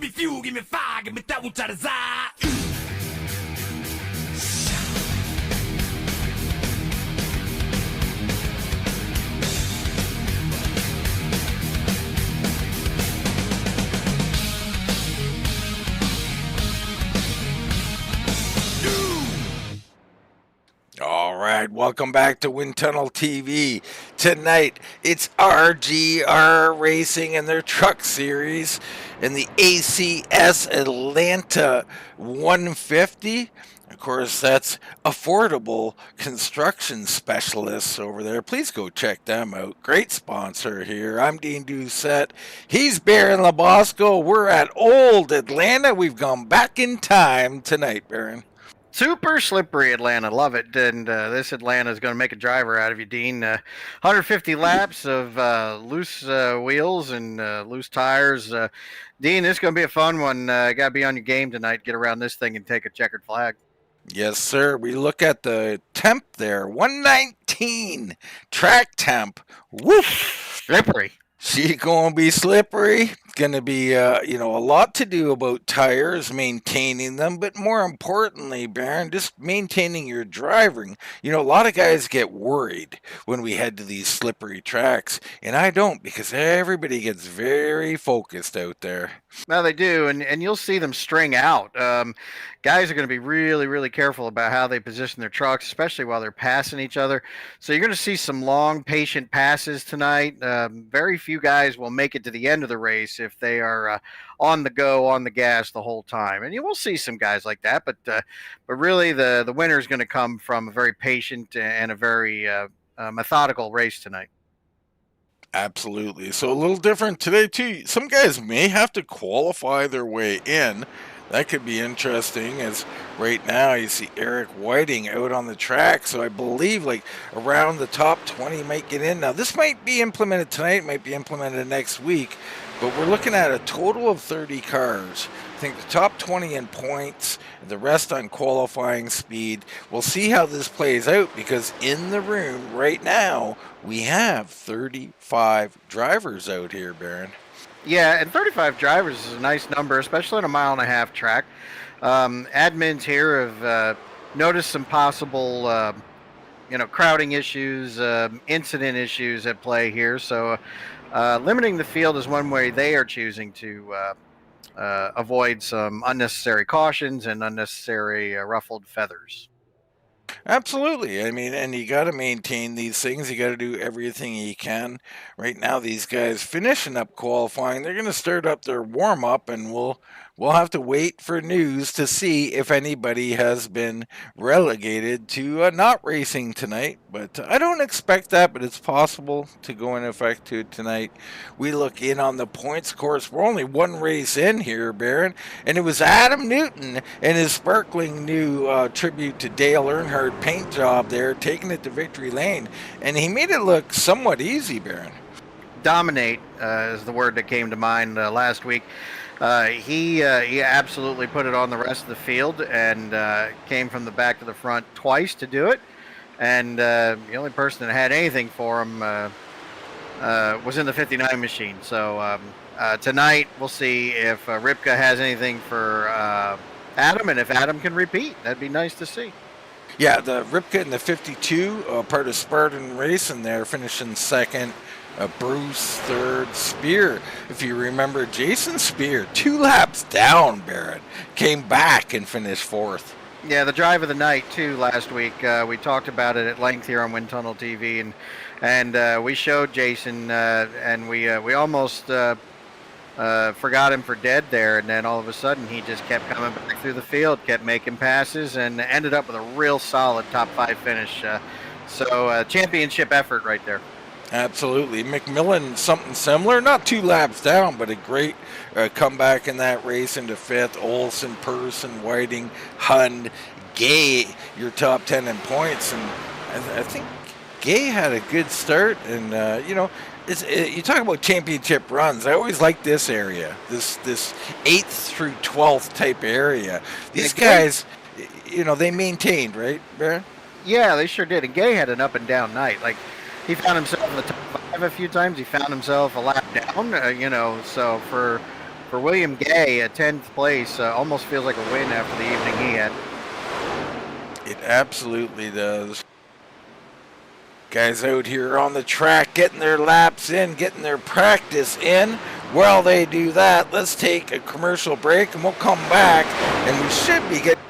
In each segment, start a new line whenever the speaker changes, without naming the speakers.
me fuel, give me fire, give me that which I desire.
All right, welcome back to Wind Tunnel TV. Tonight, it's RGR Racing and their Truck Series in the ACS Atlanta 150. Of course, that's Affordable Construction Specialists over there. Please go check them out. Great sponsor here. I'm Dean Doucette. He's Baron Labosco. We're at Old Atlanta. We've gone back in time tonight, Baron.
Super slippery Atlanta, love it. And this Atlanta is going to make a driver out of you, Dean. 150 laps of loose wheels and loose tires. Dean, this is going to be a fun one. Got to be on your game tonight. Get around this thing and take a checkered flag.
Yes, sir. We look at the temp there. 119 track temp. Woof.
Slippery.
She gonna be slippery. Gonna be a lot to do about tires, maintaining them, but more importantly, Baron, just maintaining your driving. A lot of guys get worried when we head to these slippery tracks, and I don't, because everybody gets very focused out there.
No, they do, and you'll see them string out. Guys are going to be really, really careful about how they position their trucks, especially while they're passing each other. So you're going to see some long, patient passes tonight. Very few guys will make it to the end of the race if they are on the go, on the gas the whole time. And you will see some guys like that, but really the winner is going to come from a very patient and a very methodical race tonight.
Absolutely. So a little different today, too. Some guys may have to qualify their way in. That could be interesting, as right now you see Eric Whiting out on the track. So I believe around the top 20 might get in. Now, this might be implemented tonight, might be implemented next week, but we're looking at a total of 30 cars. I think the top 20 in points, the rest on qualifying speed. We'll see how this plays out, because in the room right now, we have 35 drivers out here, Baron.
Yeah, and 35 drivers is a nice number, especially on a 1.5-mile track. Admins here have noticed some possible, crowding issues, incident issues at play here. So limiting the field is one way they are choosing to avoid some unnecessary cautions and unnecessary ruffled feathers.
Absolutely. I mean, and you got to maintain these things. You got to do everything you can. Right now, these guys finishing up qualifying, they're going to start up their warm-up, and we'll have to wait for news to see if anybody has been relegated to not racing tonight. But I don't expect that, but it's possible to go in effect to tonight. We look in on the points course. We're only one race in here, Baron, and it was Adam Newton and his sparkling new tribute to Dale Earnhardt paint job there, taking it to victory lane, and he made it look somewhat easy, Baron.
Dominate is the word that came to mind last week. He absolutely put it on the rest of the field and came from the back to the front twice to do it. And the only person that had anything for him was in the 59 machine. So tonight we'll see if Ripka has anything for Adam, and if Adam can repeat. That'd be nice to see.
Yeah, the Ripka in the 52, part of Spartan Racing there, finishing second. Bruce third. Spear, if you remember, Jason Spear, 2 laps down, Barrett, came back and finished fourth.
Yeah, the drive of the night, too, last week. We talked about it at length here on Wind Tunnel TV, and we showed Jason, and we almost forgot him for dead there, and then all of a sudden he just kept coming back through the field, kept making passes, and ended up with a real solid top 5 finish. So championship effort right there.
Absolutely. McMillan, something similar, not 2 laps down, but a great comeback in that race into 5th. Olsen, Person, Whiting, Hund, Gay, your top 10 in points. And I think Gay had a good start. And, you talk about championship runs. I always like this area, this 8th through 12th type area. These guys, they maintained, right, Baron?
Yeah, they sure did. And Gay had an up and down night. He found himself in the top 5 a few times. He found himself a lap down, so for for William Gay, 10th place almost feels like a win after the evening he had.
It absolutely does. Guys out here on the track getting their laps in, getting their practice in. While they do that, let's take a commercial break and we'll come back and we should be getting...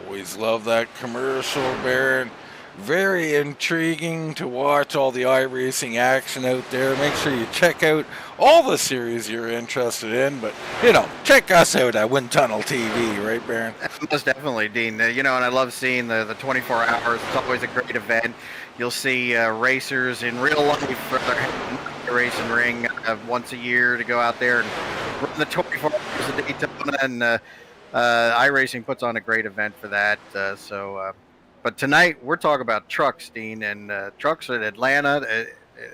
Always love that commercial, Baron. Very intriguing to watch all the iRacing action out there. Make sure you check out all the series you're interested in, but, you know, check us out at Wind Tunnel TV, right, Baron?
Most definitely, Dean. You know, and I love seeing the 24 hours. It's always a great event. You'll see racers in real life for their racing ring once a year to go out there and run the 24 hours of Daytona, and iRacing puts on a great event for that. But tonight we're talking about trucks, Dean, and trucks at Atlanta.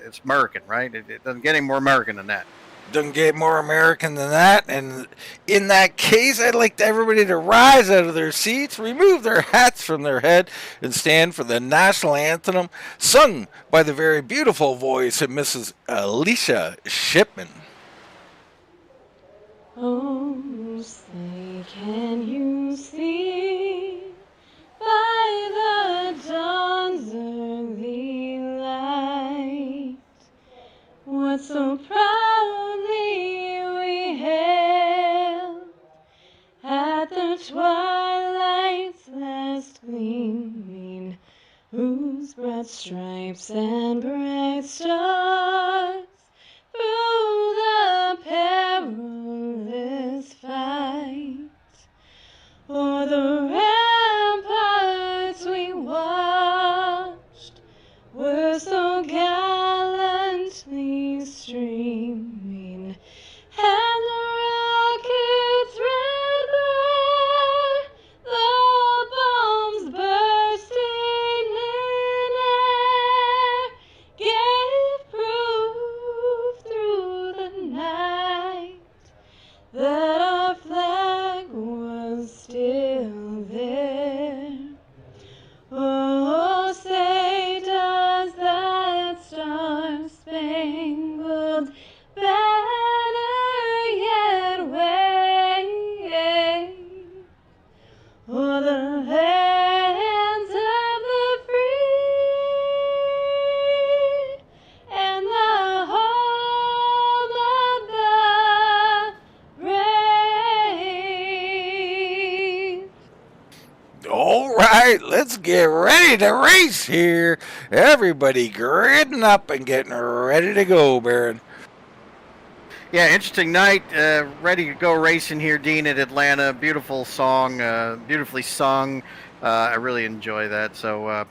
It's American, right? It doesn't get any more American than that.
Doesn't get more American than that. And in that case, I'd like everybody to rise out of their seats, remove their hats from their head, and stand for the national anthem, sung by the very beautiful voice of Mrs. Alicia Shipman.
Oh, say, can you see by the dawn's early light what so proudly we hailed at the twilight's last gleaming, whose broad stripes and bright stars through the perilous fight o'er the ramparts we watched were so gallantly streaming, and the rockets red glare, the bombs bursting in air, gave proof through the night that our flag was still there. Oh, say does that star-spangled banner yet wave o'er the lands of the free and the home of the brave?
All right, let's get ready to race here. Everybody gridding up and getting ready to go, Baron.
Yeah, interesting night. Ready to go racing here, Dean, at Atlanta. Beautiful song, beautifully sung. I really enjoy that. So,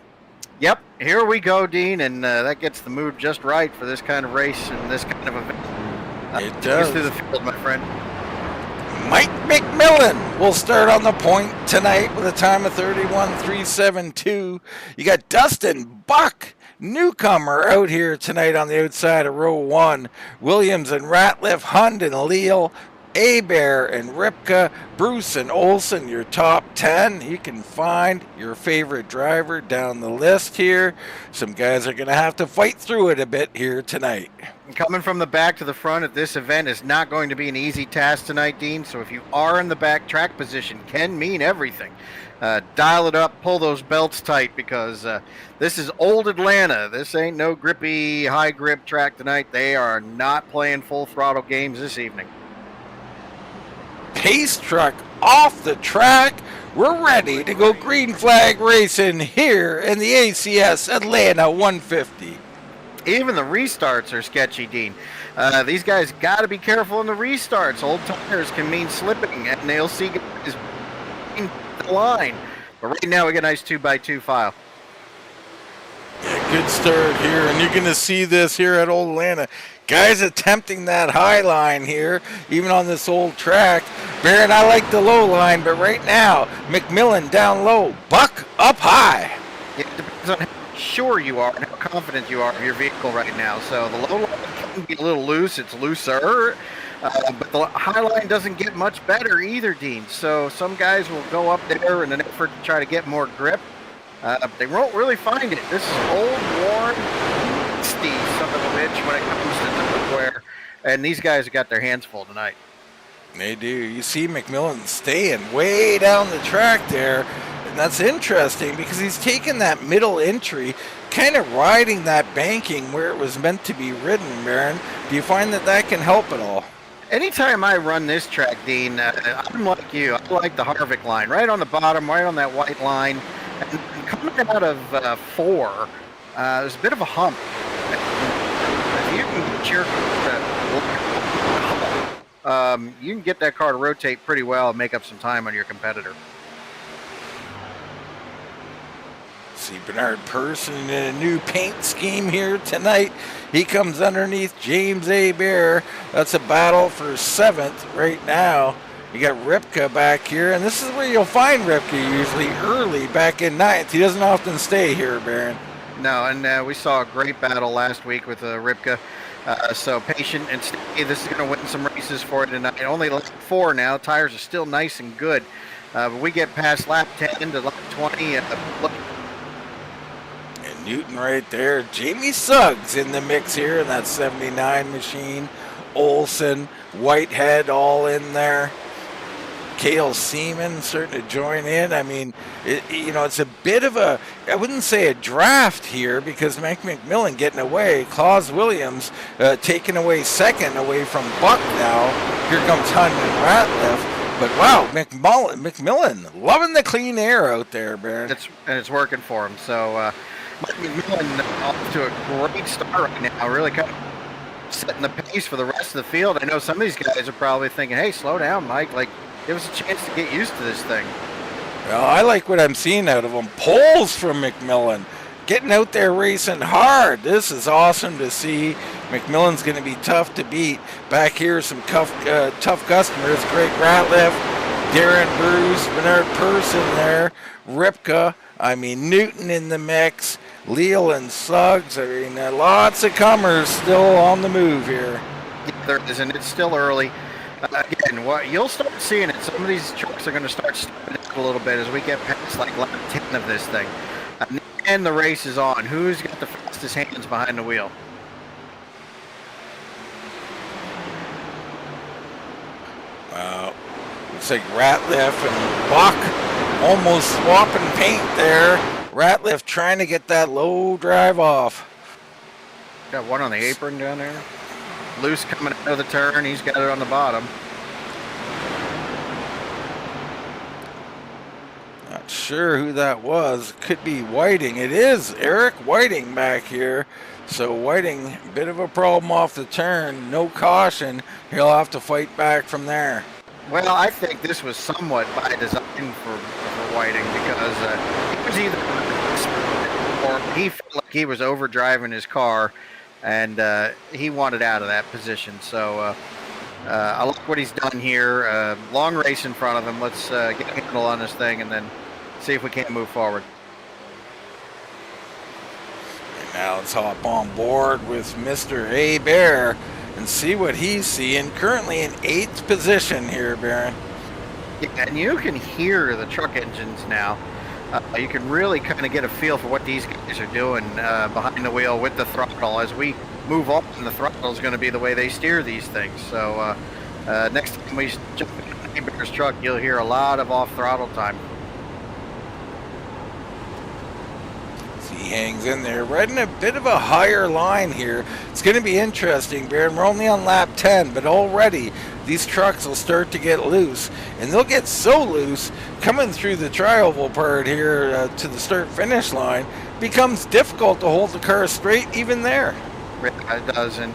yep, here we go, Dean, and that gets the mood just right for this kind of race and this kind of event.
It
Take us
does.
through the field, my friend.
Mike McMillan will start on the point tonight with a time of 31.372. You got Dustin Buck, newcomer, out here tonight on the outside of row 1. Williams and Ratliff, Hund and Leal, Abear and Ripka, Bruce and Olson, your top 10. You can find your favorite driver down the list here. Some guys are going to have to fight through it a bit here tonight.
Coming from the back to the front at this event is not going to be an easy task tonight, Dean. So if you are in the back, track position can mean everything. Dial it up, pull those belts tight, because this is old Atlanta. This ain't no grippy, high grip track tonight. They are not playing full throttle games this evening.
Pace truck off the track. We're ready to go green flag racing here in the ACS Atlanta 150.
Even the restarts are sketchy, Dean. These guys got to be careful in the restarts. Old tires can mean slipping, and they'll see guys in the line. But right now, we got a nice 2x2 file.
Yeah, good start here, and you're going to see this here at Old Atlanta. Guys attempting that high line here, even on this old track. Baron, I like the low line, but right now, McMillan down low, Buck up high.
It depends on how sure you are and how confident you are of your vehicle right now. So the low line can be a little loose. It's looser. But the high line doesn't get much better either, Dean. So some guys will go up there in an effort to try to get more grip. They won't really find it. This is old, worn, son of a bitch when it comes to footwear. And these guys have got their hands full tonight.
They do. You see McMillan staying way down the track there. And that's interesting because he's taking that middle entry, kind of riding that banking where it was meant to be ridden, Baron. Do you find that that can help at all?
Anytime I run this track, Dean, I'm like you. I like the Harvick line, right on the bottom, right on that white line. And coming out of 4, there's a bit of a hump. If you can get you can get that car to rotate pretty well and make up some time on your competitor.
See Bernard Person in a new paint scheme here tonight. He comes underneath James A. Bear. That's a battle for 7th right now. You got Ripka back here, and this is where you'll find Ripka usually early back in 9th. He doesn't often stay here, Baron.
No, and we saw a great battle last week with Ripka. So patient and steady. This is going to win some races for you tonight. Only lap 4 now. Tires are still nice and good. But we get past lap 10 to lap 20. Look.
And Newton right there. Jamie Suggs in the mix here in that 79 machine. Olson, Whitehead all in there. Cale Seaman starting to join in. I mean, it's a bit of a, I wouldn't say a draft here because Mike McMillan getting away. Claus Williams taking away 2nd away from Buck now. Here comes Hunt and Ratliff. But wow, McMillan loving the clean air out there, Baron.
It's working for him. So Mike McMillan off to a great start right now. Really kind of setting the pace for the rest of the field. I know some of these guys are probably thinking, hey, slow down, Mike. Like, give us a chance to get used to this thing.
Well, I like what I'm seeing out of him. Poles from McMillan. Getting out there racing hard. This is awesome to see. McMillan's going to be tough to beat. Back here, some tough customers. Greg Ratliff, Darren Bruce, Bernard Person there, Ripka. I mean, Newton in the mix. Leland Suggs. I mean, lots of comers still on the move here.
Yeah, there is, and it's still early. Again, what you'll start seeing it. Some of these trucks are going to start stepping up a little bit as we get past like lap 10 of this thing. And the race is on. Who's got the fastest hands behind the wheel?
Looks like Ratliff and Bach almost swapping paint there. Ratliff trying to get that low drive off.
Got one on the apron down there. Loose coming out of the turn. He's got it on the bottom.
Not sure who that was. Could be Whiting. It is Eric Whiting back here. So Whiting, a bit of a problem off the turn. No caution. He'll have to fight back from there.
Well, I think this was somewhat by design for Whiting because he was either or he felt like he was overdriving his car. And he wanted out of that position. So I like what he's done here. Long race in front of him. Let's get a handle on this thing and then see if we can't move forward.
And now let's hop on board with Mr. A. Bear and see what he's seeing. Currently in 8th position here, Baron.
Yeah, and you can hear the truck engines now. You can really kind of get a feel for what these guys are doing behind the wheel with the throttle. As we move up, and the throttle is going to be the way they steer these things. So next time we jump in a Bear's truck, you'll hear a lot of off-throttle time.
He hangs in there, riding a bit of a higher line here. It's going to be interesting, Baron. We're only on lap 10, but already these trucks will start to get loose, and they'll get so loose coming through the tri-oval part here to the start-finish line becomes difficult to hold the car straight even there.
Yeah, it does, and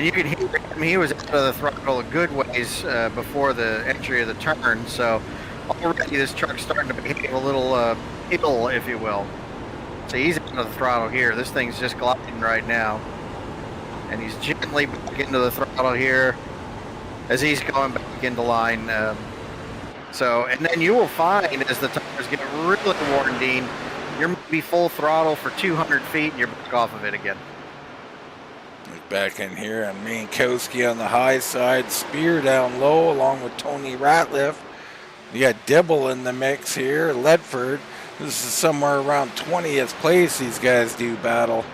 you can hear him. He was out of the throttle a good ways before the entry of the turn, so already this truck's starting to behave a little ill, if you will. So he's out of the throttle here. This thing's just gliding right now. And he's gently back into the throttle here as he's going back into line. And then you will find as the tires get really worn, Dean, you're maybe full throttle for 200 feet and you're back off of it again.
Back in here on Mankowski on the high side. Spear down low along with Tony Ratliff. You got Dibble in the mix here. Ledford. This is somewhere around 20th place these guys do battle.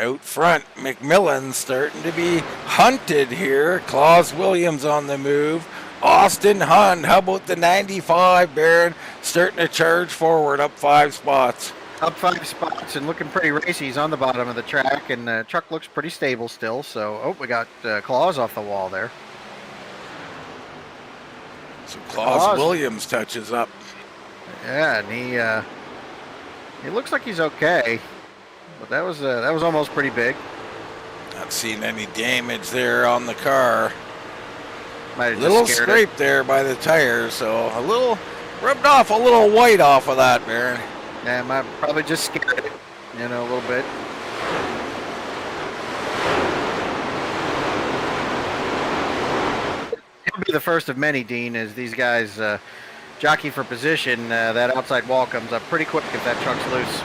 Out front, McMillan starting to be hunted here. Claus Williams on the move. Austin Hunt, how about the 95, Baron? Starting to charge forward, up 5 spots.
Up 5 spots and looking pretty racy. He's on the bottom of the track, and the truck looks pretty stable still. So, oh, we got Claus off the wall there.
So Claus Williams touches up.
Yeah, and he looks like he's okay. But that was almost pretty big.
Not seeing any damage there on the car.
Might have
Little
just scared
scrape there by the tires, so a little rubbed off a little white off of that, Baron.
Yeah, might probably just scared it, a little bit. It'll be the first of many, Dean, as these guys jockey for position. That outside wall comes up pretty quick if that truck's loose.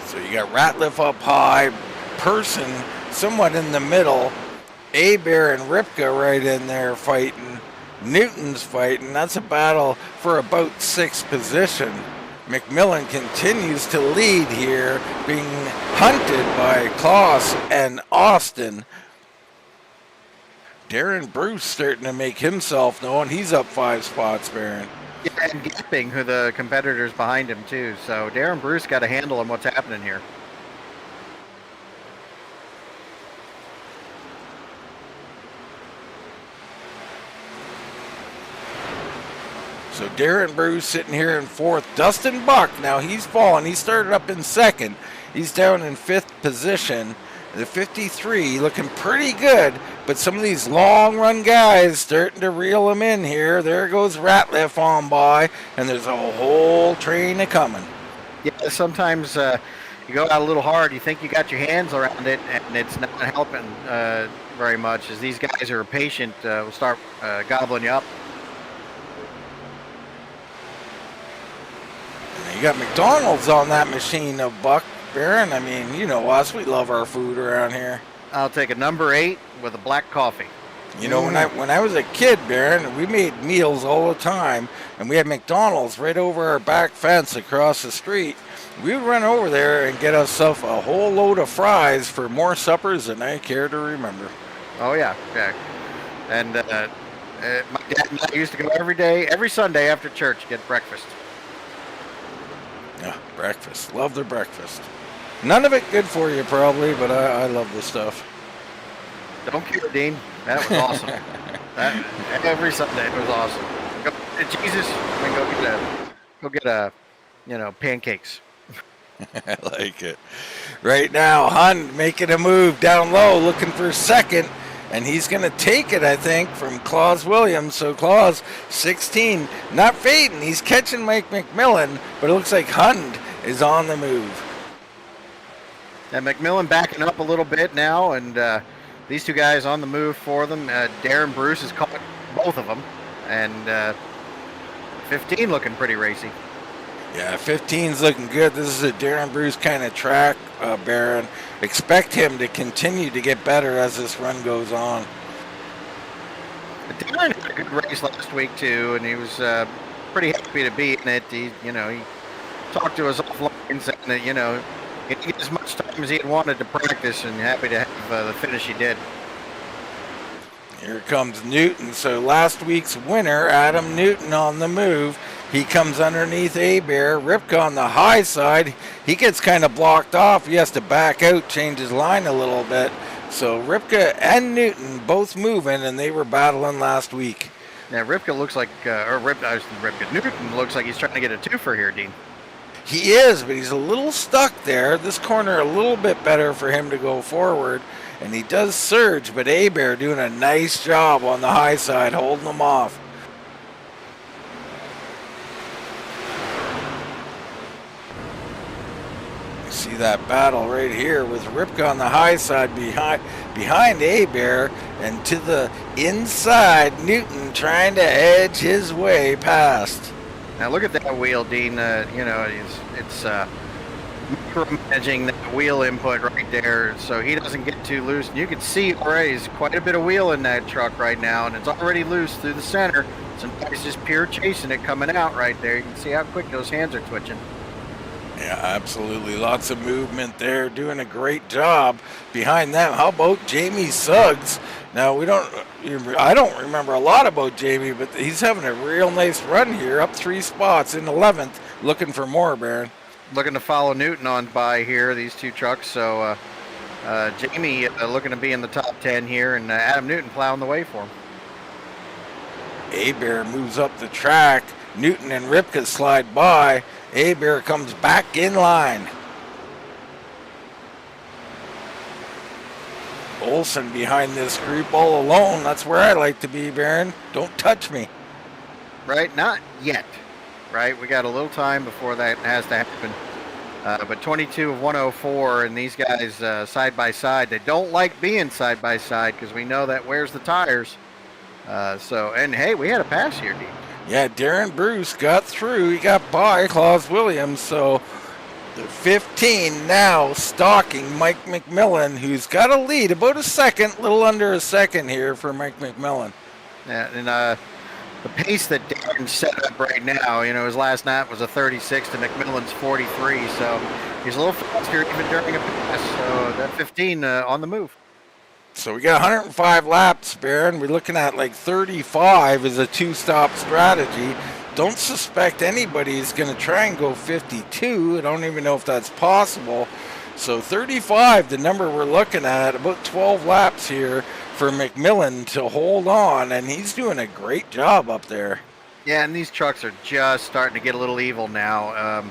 So you got Ratliff up high, Person somewhat in the middle, Bear and Ripka right in there fighting. Newton's fighting. That's a battle for about 6th position. McMillan continues to lead here, being hunted by Claus and Austin. Darren Bruce starting to make himself known. He's up 5 spots, Baron.
Yeah, and gapping who the competitors behind him too. So Darren Bruce got a handle on what's happening here.
So Darren Bruce sitting here in 4th. Dustin Buck, now he's fallen. He started up in 2nd. He's down in 5th position. The 53 looking pretty good, but some of these long run guys starting to reel him in here. There goes Ratliff on by, and there's a whole train of coming.
Yeah, sometimes you go out a little hard, you think you got your hands around it, and it's not helping very much, as these guys are patient, will start gobbling you up.
You got McDonald's on that machine of Buck, Baron. I mean, you know us, we love our food around here.
I'll take a number 8 with a black coffee.
You know, when I was a kid, Baron, we made meals all the time, and we had McDonald's right over our back fence across the street. We would run over there and get ourselves a whole load of fries for more suppers than I care to remember.
Oh yeah, yeah. And my dad and I used to go every Sunday after church to get breakfast.
Yeah, breakfast. Love their breakfast. None of it good for you, probably, but I love the stuff.
Don't care, Dean. That was awesome. Every Sunday it was awesome. Go to Jesus and go get pancakes.
I like it. Right now, Hunt making a move down low, looking for 2nd, and he's going to take it, I think, from Claus Williams. So Claus, 16, not fading. He's catching Mike McMillan, but it looks like Hunt is on the move.
And McMillan backing up a little bit now, and these two guys on the move for them. Darren Bruce has caught both of them, and 15 looking pretty racy.
Yeah, 15's looking good. This is a Darren Bruce kind of track, Baron. Expect him to continue to get better as this run goes on.
Darren had a good race last week too, and he was pretty happy to be in it. He talked to us offline saying that he didn't get as much time as he had wanted to practice, and happy to have the finish he did.
Here comes Newton. So last week's winner, Adam Newton, on the move. He comes underneath Bear. Ripka on the high side. He gets kind of blocked off. He has to back out, change his line a little bit. So Ripka and Newton both moving, and they were battling last week.
Now Ripka looks like, Newton looks like he's trying to get a twofer here, Dean.
He is, but he's a little stuck there. This corner a little bit better for him to go forward. And he does surge, but Bear doing a nice job on the high side, holding him off. You see that battle right here with Ripka on the high side behind Bear, and to the inside, Newton trying to edge his way past.
Now look at that wheel, Dean. It's micromanaging that wheel input right there, so he doesn't get too loose. And you can see already there's quite a bit of wheel in that truck right now, and it's already loose through the center. Some guys just pure chasing it coming out right there. You can see how quick those hands are twitching.
Yeah, absolutely. Lots of movement there. Doing a great job behind them. How about Jamie Suggs? Now, I don't remember a lot about Jamie, but he's having a real nice run here. Up 3 spots in 11th. Looking for more, Baron.
Looking to follow Newton on by here, these two trucks. So Jamie looking to be in the top 10 here, and Adam Newton plowing the way for him.
Abear moves up the track. Newton and Ripka slide by. Abear comes back in line. Olsen behind this group all alone. That's where I like to be, Baron. Don't touch me.
Right? Not yet. Right? We got a little time before that has to happen. But 22 of 104, and these guys side by side. They don't like being side by side because we know that wears the tires. And hey, we had a pass here, Dean.
Yeah, Darren Bruce got through. He got by Claus Williams. So the 15 now stalking Mike McMillan, who's got a lead about a second, little under a second here for Mike McMillan.
Yeah, and the pace that Darren set up right now, his last lap was a 36 to McMillan's 43. So he's a little faster even during a pass. So that 15 on the move.
So we got 105 laps, Baron. We're looking at like 35 as a 2-stop strategy. Don't suspect anybody's going to try and go 52. I don't even know if that's possible. So 35, the number we're looking at, about 12 laps here for McMillan to hold on, and he's doing a great job up there.
Yeah, and these trucks are just starting to get a little evil now.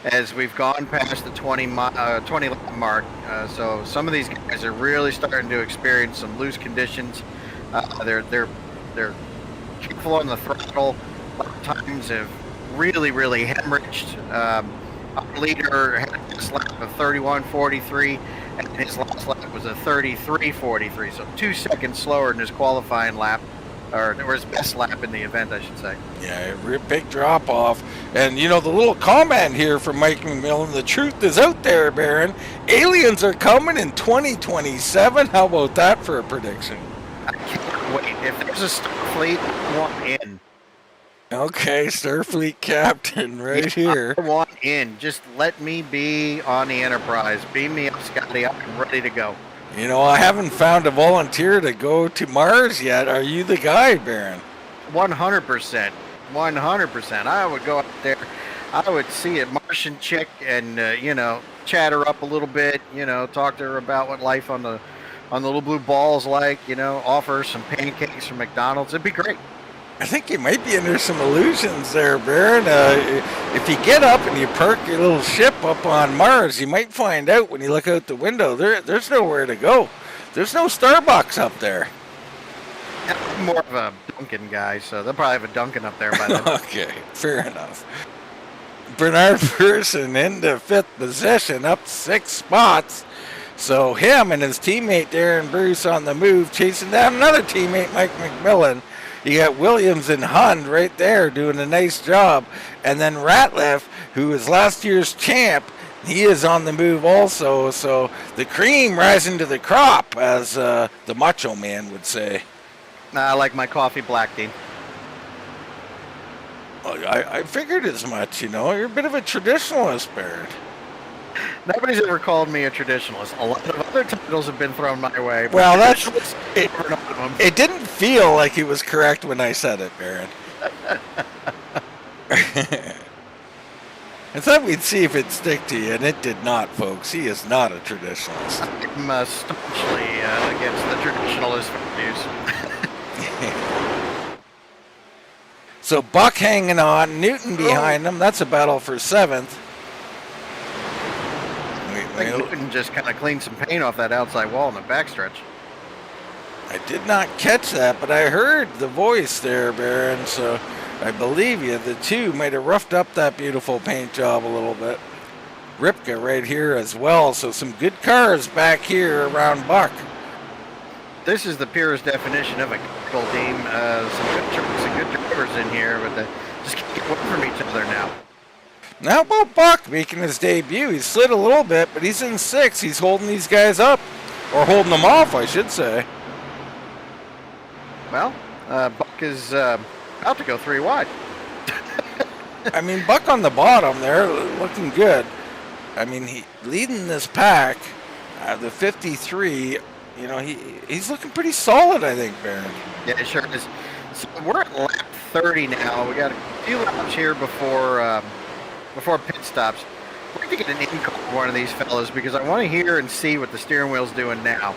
As we've gone past the 20 lap mark, so some of these guys are really starting to experience some loose conditions. They're careful on the throttle. Lap times have really hemorrhaged. Our leader had this lap of 31:43, and his last lap was a 33:43, so 2 seconds slower than his qualifying lap. Or his best lap in the event, I should say.
Yeah, big drop off. And the little comment here from Mike McMillan, the truth is out there, Baron. Aliens are coming in 2027. How about that for a prediction?
I can't wait. If there's a Starfleet, I want in.
Okay, Starfleet captain right here.
I want in. Just let me be on the Enterprise. Beam me up, Scotty. I'm ready to go.
I haven't found a volunteer to go to Mars yet. Are you the guy, Baron?
100%. 100%. I would go out there. I would see a Martian chick and, chat her up a little bit, talk to her about what life on the little blue ball is like, offer her some pancakes from McDonald's. It'd be great.
I think you might be under some illusions there, Baron. If you get up and you park your little ship up on Mars, you might find out when you look out the window, there's nowhere to go. There's no Starbucks up there.
I'm more of a Dunkin' guy, so they'll probably have a Dunkin' up there by then.
Okay, fair enough. Bernard Pearson into 5th position, up 6 spots. So him and his teammate Darren Bruce on the move, chasing down another teammate, Mike McMillan. You got Williams and Hund right there doing a nice job. And then Ratliff, who is last year's champ, he is on the move also. So the cream rising to the crop, as the Macho Man would say.
I like my coffee black, Dean.
I figured as much, You're a bit of a traditionalist, Barrett.
Nobody's ever called me a traditionalist. A lot of other titles have been thrown my way.
Well, that's it. It didn't feel like he was correct when I said it, Baron. I thought we'd see if it'd stick to you, and it did not, folks. He is not a traditionalist.
I'm staunchly against the traditionalist views.
So Buck hanging on, Newton behind him. That's a battle for 7th.
I think Newton just kind of cleaned some paint off that outside wall in the backstretch.
I did not catch that, but I heard the voice there, Baron, so I believe you. The two might have roughed up that beautiful paint job a little bit. Ripka right here as well, so some good cars back here around Buck.
This is the purest definition of a goal team. Some good trucks and good drivers in here, but they just can't get away from each other now.
Now about Buck making his debut. He slid a little bit, but he's in 6th. He's holding these guys up, or holding them off, I should say.
Well, Buck is about to go 3 wide.
I mean, Buck on the bottom there, looking good. I mean, he leading this pack, the 53. You know, he's looking pretty solid, I think, Baron.
Yeah, it sure is. So we're at lap 30 now. We got a few laps here before pit stops. We're going to get an in-call for one of these fellas because I want to hear and see what the steering wheel's doing now.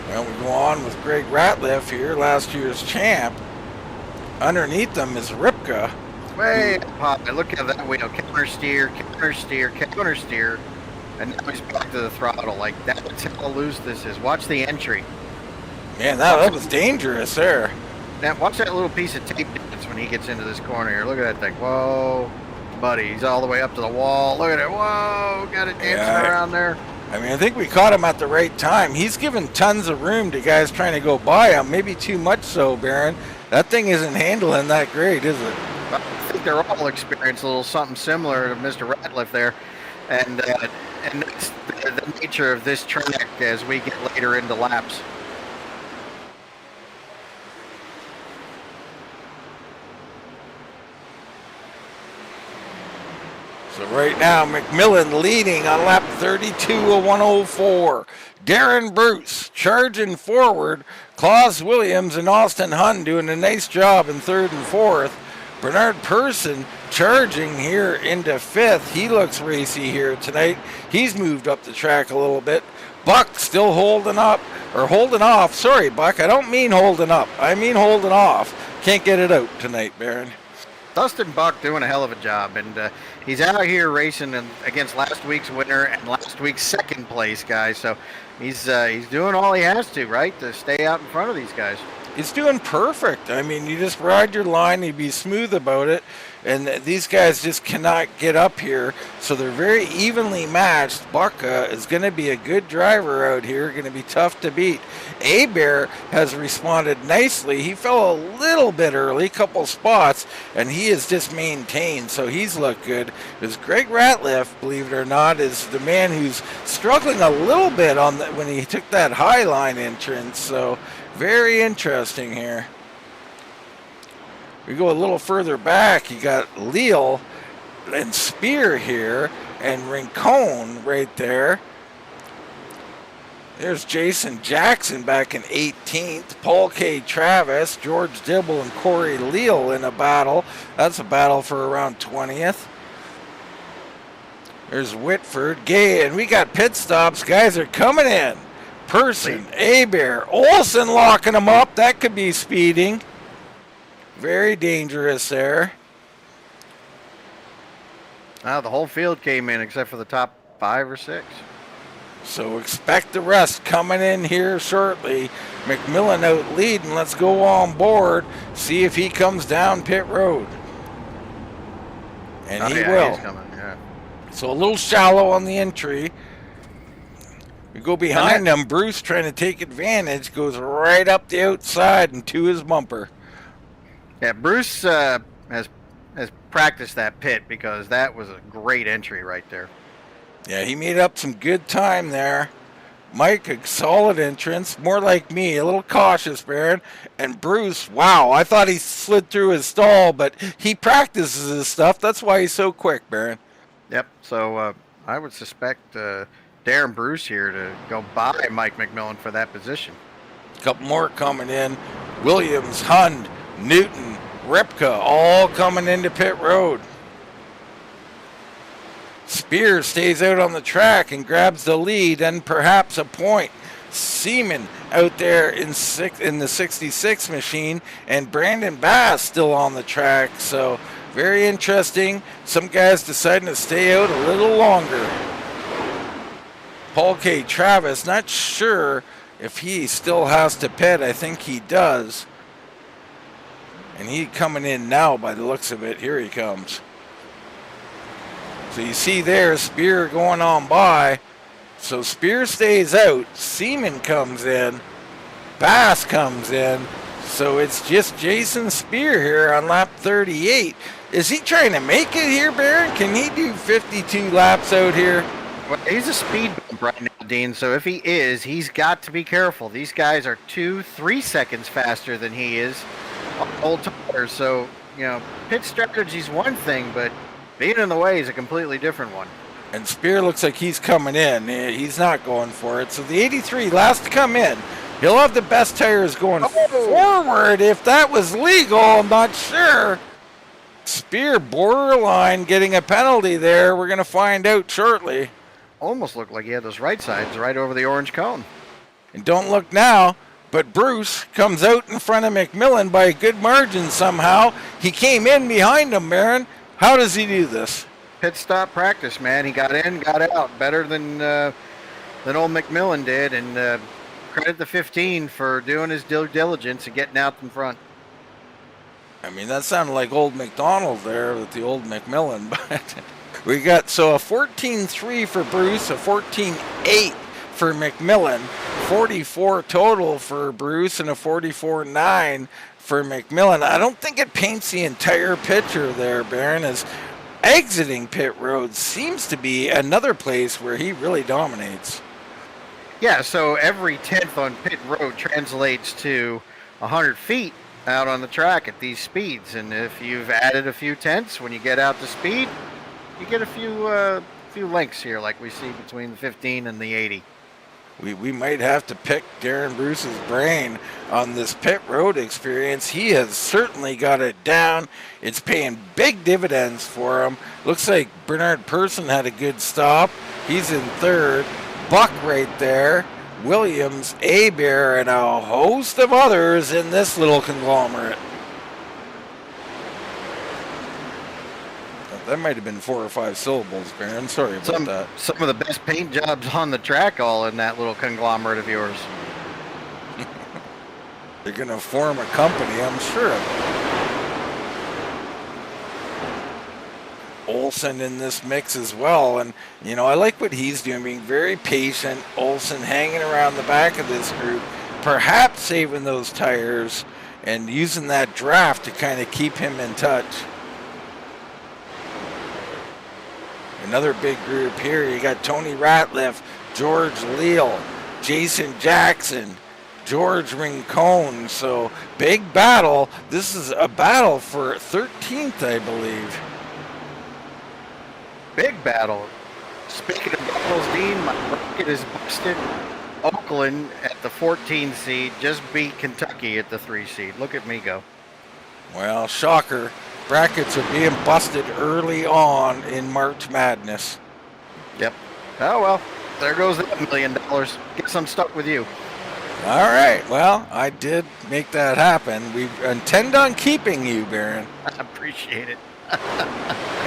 Well, we go on with Greg Ratliff here, last year's champ. Underneath them is Ripka.
Way pop! Look at that wheel. Counter steer, counter steer, counter steer. And now he's back to the throttle. Like, that's how loose this is. Watch the entry.
Man, that was dangerous there.
Now, watch that little piece of tape dance when he gets into this corner here. Look at that thing. Whoa, buddy. He's all the way up to the wall. Look at it. Whoa, got it dancing around there.
I mean, I think we caught him at the right time. He's given tons of room to guys trying to go by him. Maybe too much so, Baron. That thing isn't handling that great, is it?
I think they're all experiencing a little something similar to Mr. Ratliff there. And that's the nature of this track as we get later into laps.
So right now, McMillan leading on lap 32 of 104. Darren Bruce charging forward. Klaus Williams and Austin Hunn doing a nice job in 3rd and 4th. Bernard Person charging here into 5th. He looks racy here tonight. He's moved up the track a little bit. Buck still holding up, or holding off. Sorry, Buck, I don't mean holding up. I mean holding off. Can't get it out tonight, Baron.
Dustin Buck doing a hell of a job, and he's out here racing against last week's winner and last week's 2nd place guy. So he's doing all he has to, right, to stay out in front of these guys.
He's doing perfect. I mean, you just ride your line, you be smooth about it, and these guys just cannot get up here, so they're very evenly matched. Buck is going to be a good driver out here, going to be tough to beat. Bear has responded nicely. He fell a little bit early, a couple spots, and he has just maintained, so he's looked good. Because Greg Ratliff, believe it or not, is the man who's struggling a little bit on when he took that high line entrance, so very interesting here. We go a little further back. You got Leal and Spear here and Rincon right there. There's Jason Jackson back in 18th. Paul K. Travis, George Dibble, and Corey Leal in a battle. That's a battle for around 20th. There's Whitford, Gay, and we got pit stops. Guys are coming in. Person, Bear, Olsen locking them up. That could be speeding. Very dangerous there.
The whole field came in except for the top 5 or 6.
So expect the rest coming in here shortly. McMillan out leading. Let's go on board. See if he comes down pit road. And he will.
He's coming, yeah.
So a little shallow on the entry. We go behind him. Bruce trying to take advantage. Goes right up the outside and to his bumper.
Yeah, Bruce has practiced that pit because that was a great entry right there.
Yeah, he made up some good time there. Mike, a solid entrance. More like me, a little cautious, Baron. And Bruce, wow, I thought he slid through his stall, but he practices his stuff. That's why he's so quick, Baron.
Yep, so I would suspect Darren Bruce here to go by Mike McMillan for that position.
A couple more coming in. Williams, Hund, Newton, Ripka, all coming into pit road. Spears stays out on the track and grabs the lead and perhaps a point. Seaman out there in the 66 machine, and Brandon Bass still on the track. So very interesting. Some guys deciding to stay out a little longer. Paul K. Travis, not sure if he still has to pit. I think he does. And he coming in now by the looks of it. Here he comes. So you see there, Spear going on by. So Spear stays out. Seaman comes in. Bass comes in. So it's just Jason Spear here on lap 38. Is he trying to make it here, Baron? Can he do 52 laps out here?
Well, he's a speed bump right now. Dean. So if he is, he's got to be careful. These guys are 2-3 seconds faster than he is on old tires. So, you know, pit strategy's one thing, but being in the way is a completely different one.
And Spear looks like he's coming in. He's not going for it. So the 83 last to come in. He'll have the best tires going forward. If that was legal, I'm not sure. Spear borderline getting a penalty there. We're going to find out shortly.
Almost looked like he had those right sides right over the orange cone.
And don't look now, but Bruce comes out in front of McMillan by a good margin somehow. He came in behind him, Baron. How does he do this?
Pit stop practice, man. He got in, got out better than old McMillan did, and credit the 15 for doing his due diligence and getting out in front.
I mean, that sounded like old McDonald there with the old McMillan, but we got so a 14.3 for Bruce, a 14.8 for McMillan, 44 total for Bruce, and a 44.9 for McMillan. I don't think it paints the entire picture there, Baron, as exiting pit road seems to be another place where he really dominates.
Yeah, so every 10th on pit road translates to 100 feet out on the track at these speeds. And if you've added a few tenths when you get out to speed, you get a few lengths here like we see between the 15 and the 80.
We might have to pick Darren Bruce's brain on this pit road experience. He has certainly got it down. It's paying big dividends for him. Looks like Bernard Person had a good stop. He's in third. Buck right there. Williams, Abear, and a host of others in this little conglomerate. That might have been 4 or 5 syllables, Baron. Sorry about that.
Some of the best paint jobs on the track all in that little conglomerate of yours.
They're going to form a company, I'm sure of it. Olsen in this mix as well. And, you know, I like what he's doing, being very patient. Olsen hanging around the back of this group, perhaps saving those tires and using that draft to kind of keep him in touch. Another big group here. You got Tony Ratliff, George Leal, Jason Jackson, George Rincon. So big battle. This is a battle for 13th, I believe.
Big battle. Speaking of battles, Dean, my bracket is busted. Oakland at the 14 seed just beat Kentucky at the 3 seed. Look at me go.
Well, shocker. Brackets are being busted early on in March Madness.
Yep. Oh, well, there goes that $1 million. Guess I'm stuck with you.
All right. Well, I did make that happen. We intend on keeping you, Baron.
I appreciate it.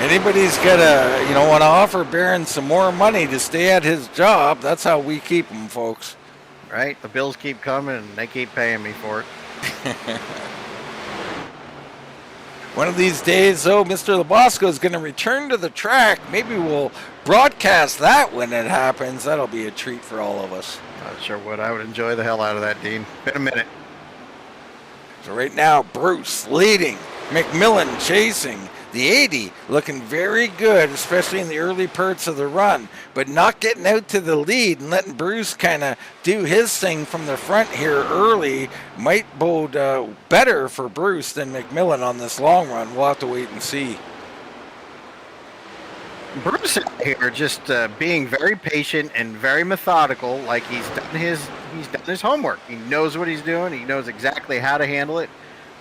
Anybody's got to, you know, want to offer Baron some more money to stay at his job. That's how we keep him, folks.
Right? The bills keep coming and they keep paying me for it.
One of these days, though, Mr. Labosco is going to return to the track. Maybe we'll broadcast that when it happens. That'll be a treat for all of us.
Not sure what. I would enjoy the hell out of that, Dean. Been a minute.
So right now, Bruce leading, McMillan chasing. The 80 looking very good, especially in the early parts of the run, but not getting out to the lead and letting Bruce kind of do his thing from the front here early might bode better for Bruce than McMillan on this long run. We'll have to wait and see.
Bruce out here just being very patient and very methodical, like he's done his homework. He knows what he's doing. He knows exactly how to handle it.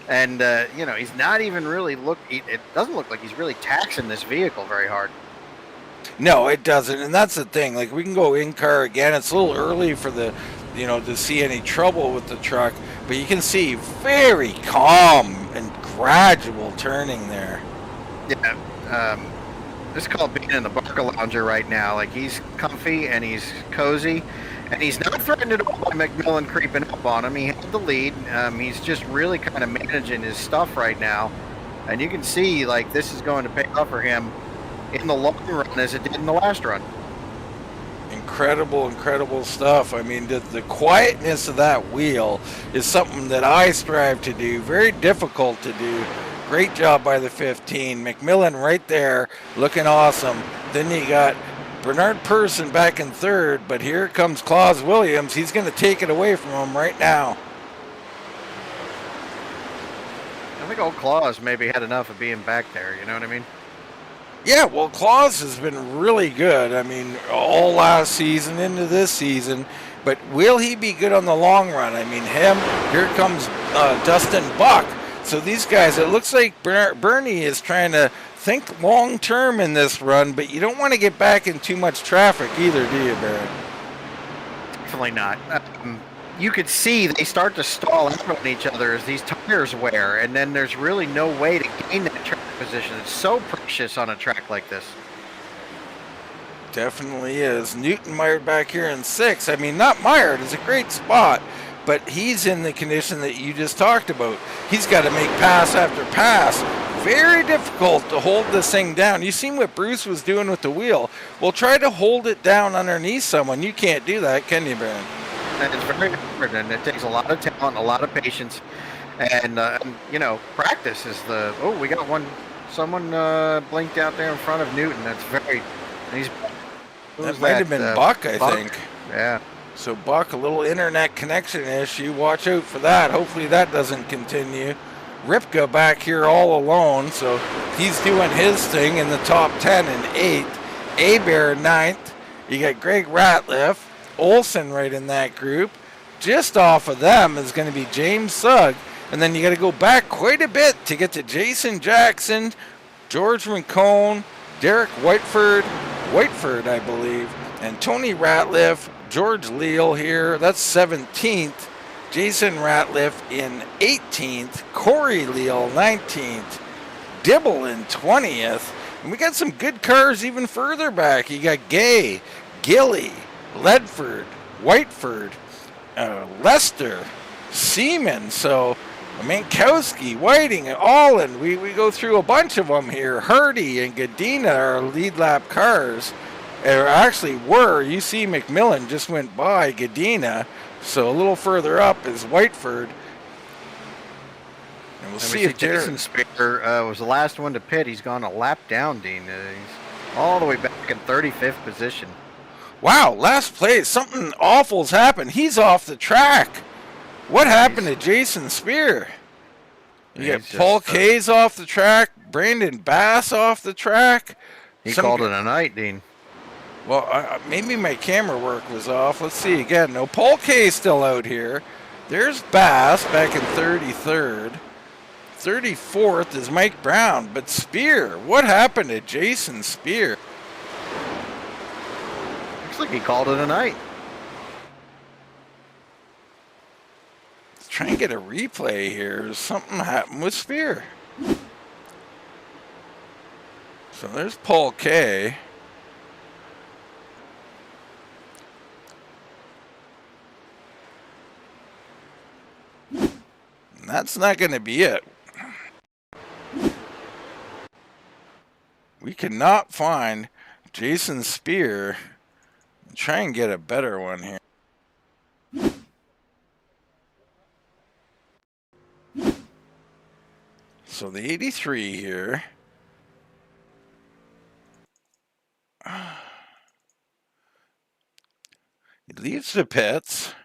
And, you know, he's not even really it doesn't look like he's really taxing this vehicle very hard.
No, it doesn't. And that's the thing. Like, we can go in car again. It's a little early for the, you know, to see any trouble with the truck. But you can see very calm and gradual turning there.
Yeah. This is called being in the Barca Lounger right now. Like, he's comfy and he's cozy. And he's not threatened at all by McMillan creeping up on him. He had the lead. He's just really kind of managing his stuff right now. And you can see, like, this is going to pay off for him in the long run as it did in the last run.
Incredible, incredible stuff. I mean, the quietness of that wheel is something that I strive to do. Very difficult to do. Great job by the 15. McMillan right there looking awesome. Then you got Bernard Person back in third, but here comes Claus Williams. He's going to take it away from him right now.
I think old Claus maybe had enough of being back there, you know what I mean?
Yeah, well, Claus has been really good. I mean, all last season into this season. But will he be good on the long run? I mean, here comes Dustin Buck. So these guys, it looks like Bernie is trying to think long term in this run, but you don't want to get back in too much traffic either, do you, Barry?
Definitely not. You could see they start to stall out on each other as these tires wear, and then there's really no way to gain that track position. It's so precious on a track like this.
Definitely is. Newton mired back here in 6th. I mean, not mired. It's a great spot, but he's in the condition that you just talked about. He's got to make pass after pass. Very difficult to hold this thing down. You seen what Bruce was doing with the wheel. Well, try to hold it down underneath someone. You can't do that, can you, Baron?
And it's very hard, and it takes a lot of talent, a lot of patience, and you know, practice is the. Oh, we got one. Someone blinked out there in front of Newton. That's very. He's.
That might have been Buck, I think.
Yeah.
So Buck, a little internet connection issue. Watch out for that. Hopefully that doesn't continue. Ripka back here all alone, so he's doing his thing in the top 10 and 8th. Abear 9th. You got Greg Ratliff, Olson right in that group. Just off of them is going to be James Sugg, and then you got to go back quite a bit to get to Jason Jackson, George McCone, Derek Whiteford, I believe, and Tony Ratliff, George Leal here. That's 17th. Jason Ratliff in 18th. Corey Leal 19th. Dibble in 20th. And we got some good cars even further back. You got Gay, Gilly, Ledford, Whiteford, Lester, Seaman. So Mankowski, Whiting, Allen. We go through a bunch of them here. Hardy and Gadina are lead lap cars. Or actually were. You see McMillan just went by Gadina. So a little further up is Whiteford. And we'll see if
Jason Spear was the last one to pit. He's gone a lap down, Dean. He's all the way back in 35th position.
Wow, last place. Something awful's happened. He's off the track. What happened to Jason Spear? You got Paul Kays off the track, Brandon Bass off the track.
He called it a night, Dean.
Well, maybe my camera work was off. Let's see again. No, Paul Kays still out here. There's Bass back in 33rd. 34th is Mike Brown. But Spear, what happened to Jason Spear?
Looks like he called it a night.
Try and get a replay here. Something happened with Spear. So there's Paul Kay. And that's not going to be it. We cannot find Jason Spear. Try and get a better one here. So the 83 here. He leaves the pits.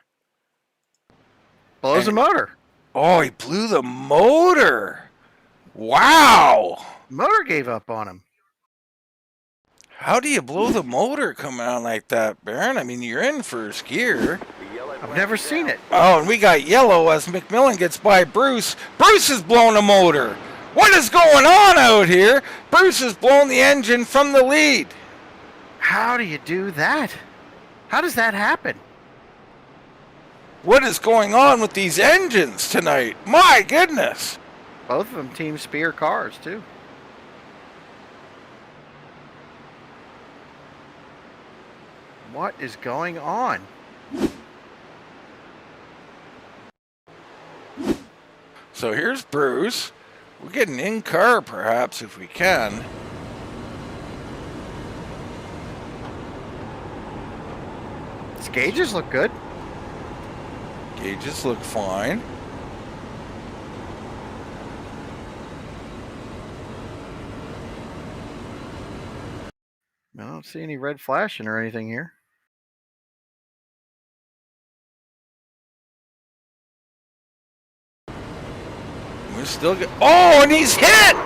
Blows the motor.
Oh, he blew the motor. Wow.
Motor gave up on him.
How do you blow the motor coming out like that, Baron? I mean, you're in first gear.
I've never seen it.
Oh, and we got yellow as McMillan gets by Bruce. Bruce is blowing the motor. What is going on out here? Bruce is blowing the engine from the lead.
How do you do that? How does that happen?
What is going on with these engines tonight? My goodness.
Both of them Team Spear cars, too. What is going on?
So here's Bruce. We'll get an in-car perhaps if we can.
His gauges look good.
Gauges look fine.
No, don't see any red flashing or anything here.
We're still good. Oh, and he's hit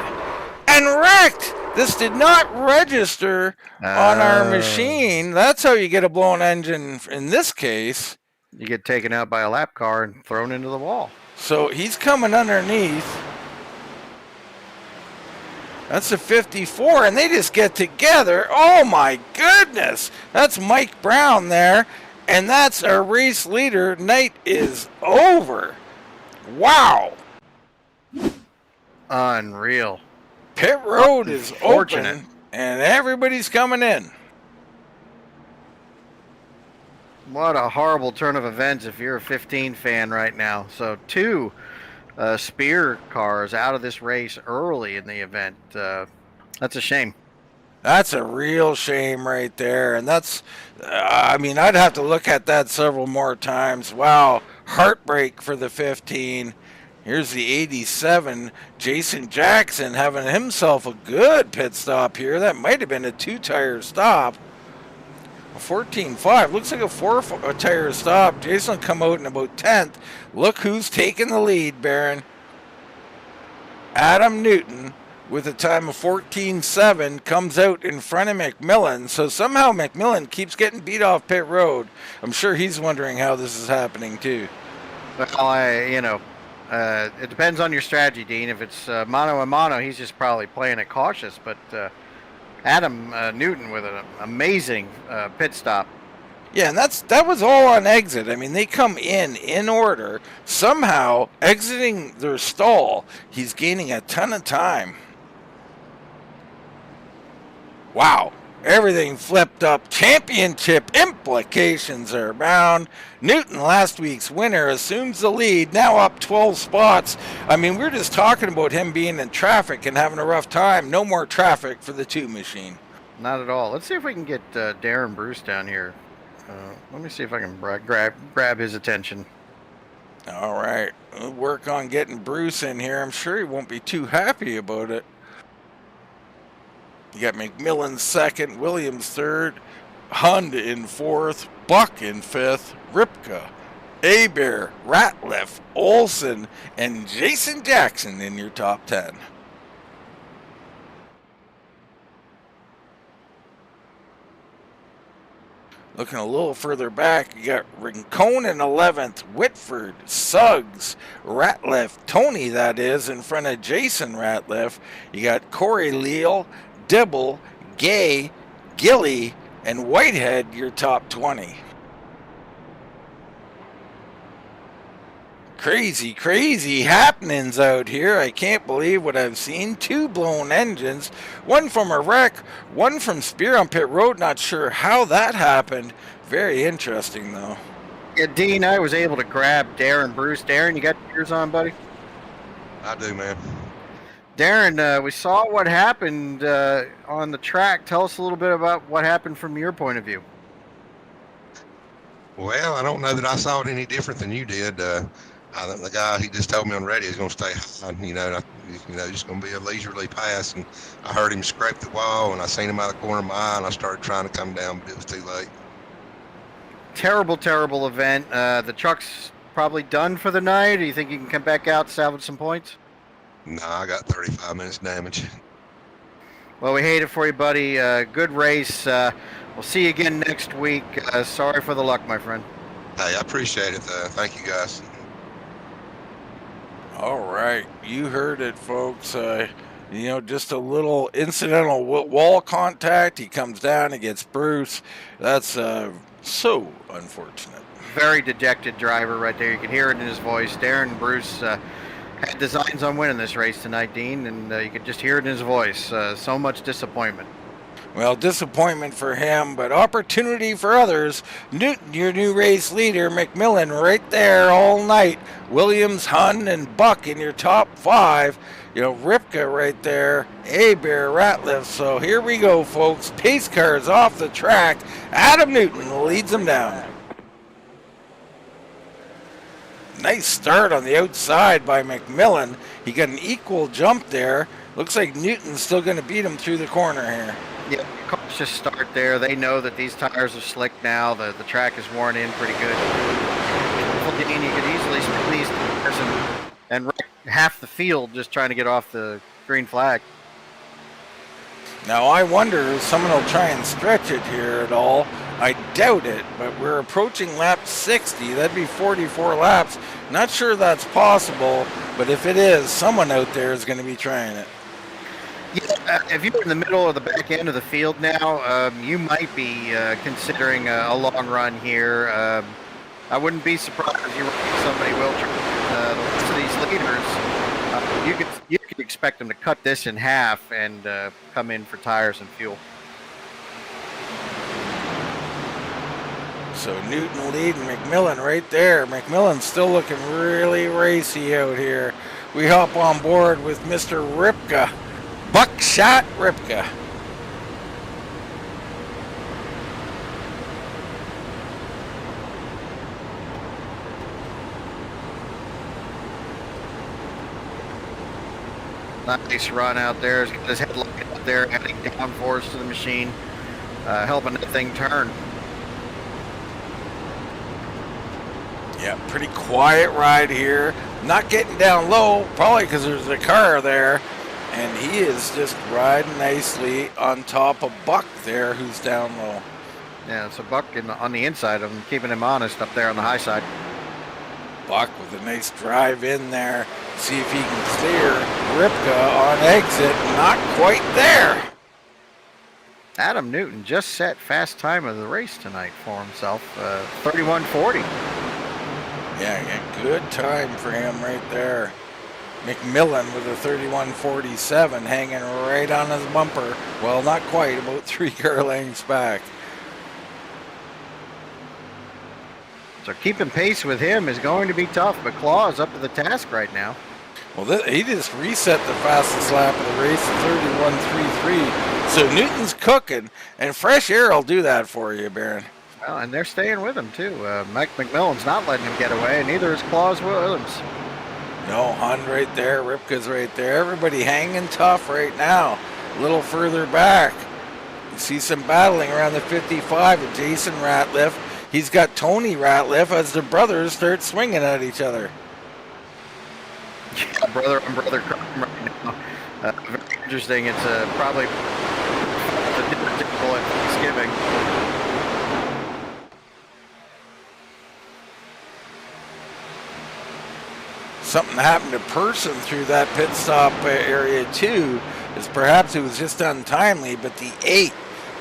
and wrecked. This did not register on our machine. That's how you get a blown engine in this case.
You get taken out by a lap car and thrown into the wall.
So he's coming underneath. That's a 54, and they just get together. Oh, my goodness. That's Mike Brown there, and that's our race leader. Night is over. Wow.
Unreal.
Pit road is
Fortunate.
open, and everybody's coming in.
What a horrible turn of events if you're a 15 fan right now. So 2 Spear cars out of this race early in the event. That's a shame.
That's a real shame right there. And that's, I mean, I'd have to look at that several more times. Wow, heartbreak for the 15. Here's the 87, Jason Jackson having himself a good pit stop here. That might have been a 2-tire stop. A 14.5, looks like a 4-tire stop. Jason will come out in about 10th. Look who's taking the lead, Baron. Adam Newton with a time of 14.7 comes out in front of McMillan. So somehow McMillan keeps getting beat off pit road. I'm sure he's wondering how this is happening too.
Well, it depends on your strategy, Dean. If it's mano a mano, he's just probably playing it cautious. But Adam Newton with an amazing pit stop.
Yeah, and that was all on exit. I mean, they come in order. Somehow, exiting their stall, he's gaining a ton of time. Wow. Everything flipped up. Championship implications are bound. Newton, last week's winner, assumes the lead, now up 12 spots. I mean, we're just talking about him being in traffic and having a rough time. No more traffic for the 2 machine.
Not at all. Let's see if we can get Darren Bruce down here. Let me see if I can grab his attention.
All right. We'll work on getting Bruce in here. I'm sure he won't be too happy about it. You got McMillan 2nd, Williams 3rd, Hund in 4th, Buck in 5th, Ripka, Abear, Ratliff, Olson, and Jason Jackson in your top 10. Looking a little further back, you got Rincon in 11th, Whitford, Suggs, Ratliff, Tony that is, in front of Jason Ratliff. You got Corey Leal, Dibble, Gay, Gilly, and Whitehead, your top 20. Crazy happenings out here. I can't believe what I've seen. 2 blown engines, one from a wreck, one from Spear on pit road. Not sure how that happened. Very interesting, though.
Yeah, Dean, I was able to grab Darren Bruce. Darren, you got yours on, buddy?
I do, man.
Darren, we saw what happened on the track. Tell us a little bit about what happened from your point of view.
Well, I don't know that I saw it any different than you did. I think the guy, he just told me on the radio he's going to stay high, just going to be a leisurely pass. And I heard him scrape the wall, and I seen him out of the corner of my eye, and I started trying to come down, but it was too late.
Terrible event. The truck's probably done for the night. Do you think you can come back out, salvage some points?
No, I got 35 minutes damage.
Well, we hate it for you, buddy. Good race. We'll see you again next week. Sorry for the luck, my friend.
Hey, I appreciate it. Thank you, guys.
All right, you heard it, folks. Just a little incidental wall contact. He comes down, he gets Bruce. That's so unfortunate.
Very dejected driver right there. You can hear it in his voice. Darren Bruce had designs on winning this race tonight, Dean, and you could just hear it in his voice. So much disappointment.
Well, disappointment for him, but opportunity for others. Newton, your new race leader, McMillan right there all night. Williams, Hun, and Buck in your top 5. Ripka right there. Abear, Ratliff. So here we go, folks. Pace cars off the track. Adam Newton leads them down. Nice start on the outside by McMillan. He got an equal jump there. Looks like Newton's still going to beat him through the corner here.
Yeah, cautious start there. They know that these tires are slick now. The track is worn in pretty good. Dean, you could easily spin these tires and wreck half the field just trying to get off the green flag.
Now I wonder if someone will try and stretch it here at all. I doubt it, but we're approaching lap 60. That'd be 44 laps. Not sure that's possible, but if it is, someone out there is going to be trying it.
Yeah, if you're in the middle or the back end of the field now, you might be considering a long run here. I wouldn't be surprised if somebody will try. The rest of these leaders, you could expect them to cut this in half and come in for tires and fuel.
So Newton leading McMillan right there. McMillan's still looking really racy out here. We hop on board with Mr. Ripka. Buckshot Ripka.
Nice run out there. He's got his headlight out there, adding downforce to the machine, helping that thing turn.
Yeah, pretty quiet ride here. Not getting down low, probably because there's a car there. And he is just riding nicely on top of Buck there, who's down low.
Yeah, it's a Buck on the inside of him, keeping him honest up there on the high side.
Buck with a nice drive in there. See if he can clear Ripka on exit. Not quite there.
Adam Newton just set fast time of the race tonight for himself, 31:40.
Yeah, good time for him right there. McMillan with a 31:47 hanging right on his bumper. Well, not quite, about 3 car lengths back.
So keeping pace with him is going to be tough, but Claw is up to the task right now.
Well, he just reset the fastest lap of the race at 31:33. So Newton's cooking, and fresh air will do that for you, Baron.
Well, and they're staying with him, too. Mike McMillan's not letting him get away, and neither is Claus Williams.
No, Hun right there, Ripka's right there. Everybody hanging tough right now. A little further back. You see some battling around the 55 with Jason Ratliff. He's got Tony Ratliff as the brothers start swinging at each other.
Yeah, brother on brother crime right now. Very interesting. It's probably the dinner table at Thanksgiving.
Something happened to Person through that pit stop area too, is perhaps it was just untimely, but the 8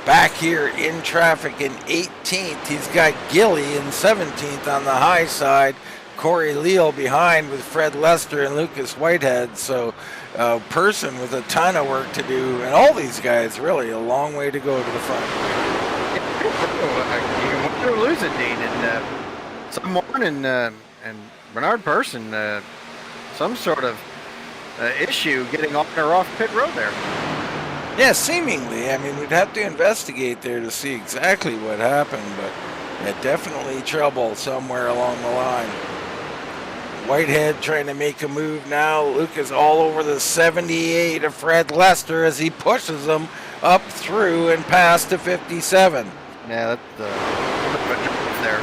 back here in traffic in 18th. He's got Gilly in 17th on the high side. Corey Leal behind with Fred Lester and Lucas Whitehead. So Person with a ton of work to do, and all these guys really a long way to go to the front.
You can win or lose it, Dean. And someone and Bernard Person, some sort of issue getting on or off pit road there.
Yeah, seemingly. I mean, we'd have to investigate there to see exactly what happened, but yeah, definitely trouble somewhere along the line. Whitehead trying to make a move now. Lucas all over the 78 of Fred Lester as he pushes them up through and past to 57.
Yeah, that's a little bit of a drop there.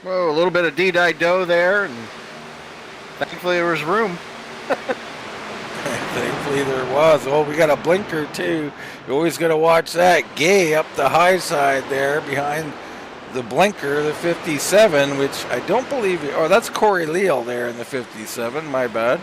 Whoa, a little bit of D-die-do there, and thankfully there was room.
Thankfully there was. Oh, we got a blinker too. You always got to watch that. Gay up the high side there behind the blinker, the 57, which I don't believe. Oh, that's Corey Leal there in the 57. My bad.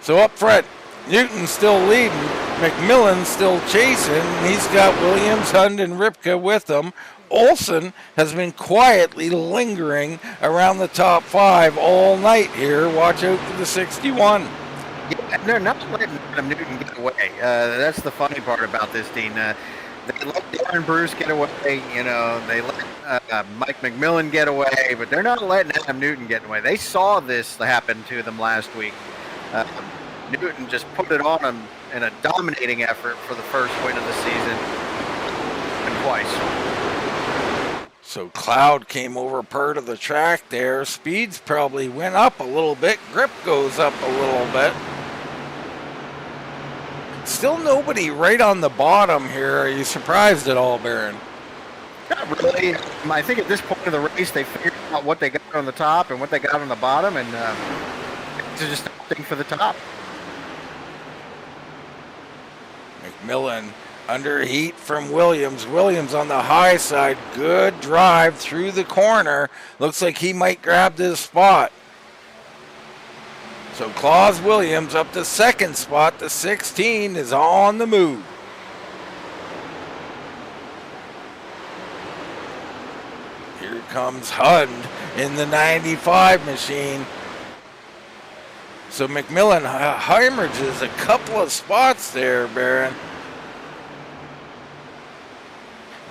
So up front, Newton's still leading. McMillan still chasing. He's got Williams, Hund, and Ripka with him. Olson has been quietly lingering around the top 5 all night here. Watch out for the 61.
Yeah, they're not letting Adam Newton get away. That's the funny part about this, Dean. They let Darren Bruce get away. You know, they let Mike McMillan get away, but they're not letting Adam Newton get away. They saw this happen to them last week. Newton just put it on them in a dominating effort for the first win of the season, and twice.
So Cloud came over part of the track there. Speeds probably went up a little bit. Grip goes up a little bit. Still nobody right on the bottom here. Are you surprised at all, Baron?
Not really. I think at this point of the race, they figured out what they got on the top and what they got on the bottom, and it's just opting for the top.
McMillan under heat from Williams. Williams on the high side. Good drive through the corner. Looks like he might grab this spot. So Claus Williams up to second spot. The 16 is on the move. Here comes Hund in the 95 machine. So McMillan hemorrhages a couple of spots there, Baron.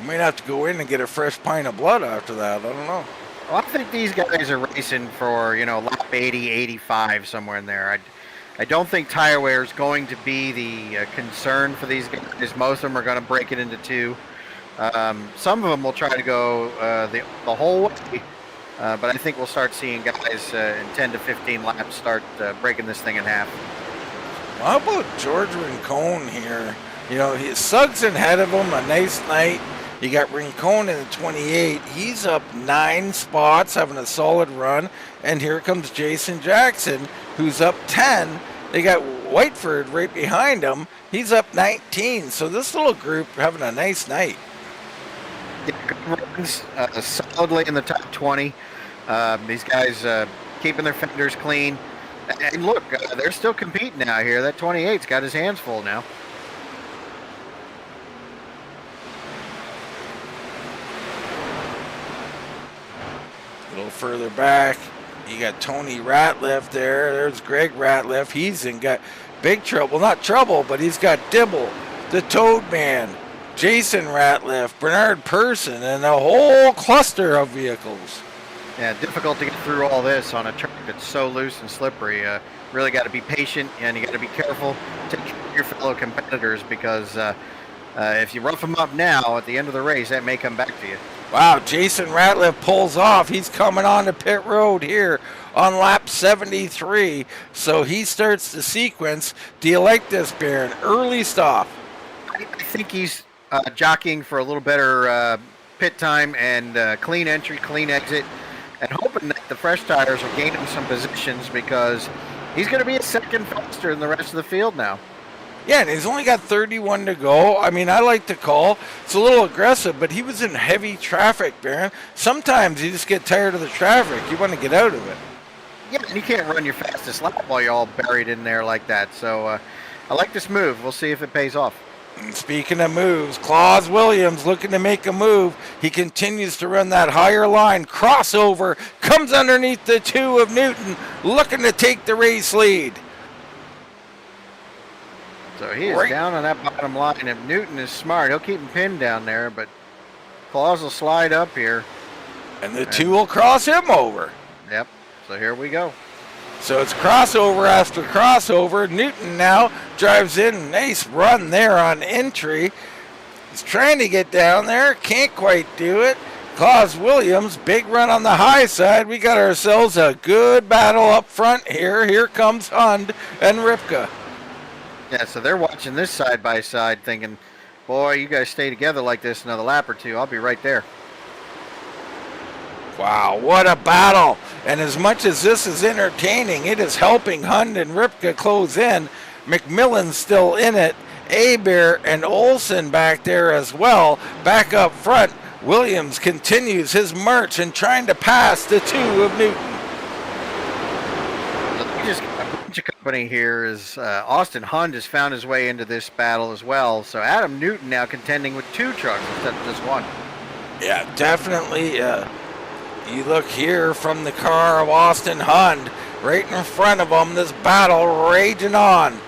You might have to go in and get a fresh pint of blood after that. I don't know.
Well, I think these guys are racing for, lap 80, 85, somewhere in there. I don't think tire wear is going to be the concern for these guys. Most of them are going to break it into two. Some of them will try to go the whole way. But I think we'll start seeing guys in 10 to 15 laps start breaking this thing in half.
Well, how about George Rincon here? Suggs ahead of him, a nice night. You got Rincon in the 28. He's up 9 spots, having a solid run. And here comes Jason Jackson, who's up 10. They got Whiteford right behind him. He's up 19. So this little group having a nice night.
Good runs, solidly in the top 20. These guys keeping their fenders clean. And look, they're still competing out here. That 28's got his hands full now.
A little further back, you got Tony Ratliff there. There's Greg Ratliff. He's got big trouble. Not trouble, but he's got Dibble, the Toad Man, Jason Ratliff, Bernard Person, and a whole cluster of vehicles.
Yeah, difficult to get through all this on a track that's so loose and slippery. Really got to be patient, and you got to be careful. Take care of your fellow competitors, because if you rough them up now, at the end of the race, that may come back to you.
Wow, Jason Ratliff pulls off. He's coming on to pit road here on lap 73. So he starts the sequence. Do you like this, Baron? Early stop.
I think he's jockeying for a little better pit time and clean entry, clean exit, and hoping that the fresh tires will gain him some positions, because he's going to be a second faster than the rest of the field now.
Yeah, and he's only got 31 to go. I mean, I like the call. It's a little aggressive, but he was in heavy traffic, Baron. Sometimes you just get tired of the traffic. You want to get out of it.
Yeah, and you can't run your fastest lap while you're all buried in there like that. So I like this move. We'll see if it pays off.
And speaking of moves, Claus Williams looking to make a move. He continues to run that higher line. Crossover, comes underneath the 2 of Newton, looking to take the race lead.
So he is down on that bottom line. If Newton is smart, he'll keep him pinned down there, but Claus will slide up here.
And the 2 will cross him over.
Yep, so here we go.
So it's crossover after crossover. Newton now drives in. Nice run there on entry. He's trying to get down there. Can't quite do it. Claus Williams, big run on the high side. We got ourselves a good battle up front here. Here comes Hund and Ripka.
Yeah, so they're watching this side by side thinking, boy, you guys stay together like this another lap or two. I'll be right there.
Wow, what a battle. And as much as this is entertaining, it is helping Hund and Ripka close in. McMillan's still in it. Abear and Olsen back there as well. Back up front, Williams continues his march and trying to pass the 2 of Newton.
Just a bunch of company here is Austin Hund has found his way into this battle as well. So Adam Newton now contending with 2 trucks instead of just 1.
Yeah, definitely. You look here from the car of Austin Hund, right in front of him, this battle raging on.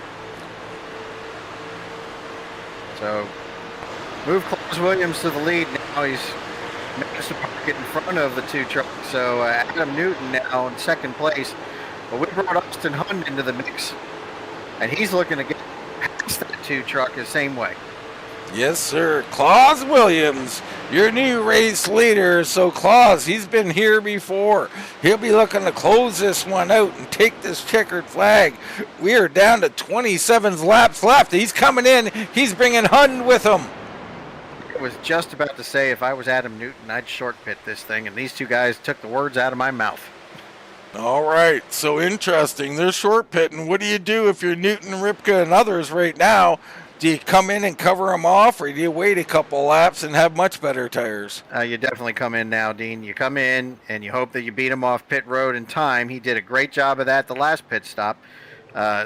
So move Claus Williams to the lead now. He's managed to park it in front of the 2 trucks. So Adam Newton now in second place. But we brought Austin Hund into the mix, and he's looking to get past that 2 truck the same way.
Yes, sir. Claus Williams, your new race leader. So Claus, he's been here before. He'll be looking to close this one out and take this checkered flag. We are down to 27 laps left. He's coming in. He's bringing Hund with him.
I was just about to say, if I was Adam Newton, I'd short pit this thing, and these two guys took the words out of my mouth.
All right, so interesting. They're short pitting. What do you do if you're Newton, Ripka, and others right now? Do you come in and cover them off, or do you wait a couple laps and have much better tires?
You definitely come in now, Dean. You come in, and you hope that you beat him off pit road in time. He did a great job of that the last pit stop.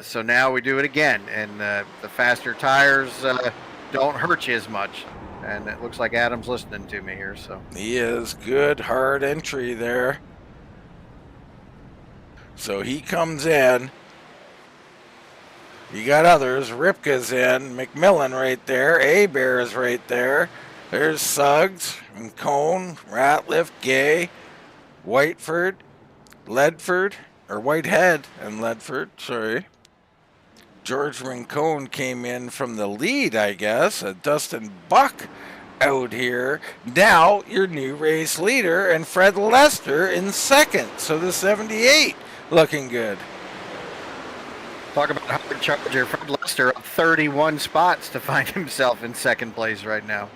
So now we do it again, and the faster tires don't hurt you as much. And it looks like Adam's listening to me here. So
He is. Good, hard entry there. So he comes in. You got others. Ripka's in. McMillan right there. A-Bear's right there. There's Suggs and Cone, Ratliff, Gay, Whiteford, Ledford, or Whitehead and Ledford, sorry. George Rincon came in from the lead, I guess. Dustin Buck out here. Now your new race leader, and Fred Lester in second. So the 78 looking good.
talk about a hard charger. Fred Lester up 31 spots to find himself in second place right now.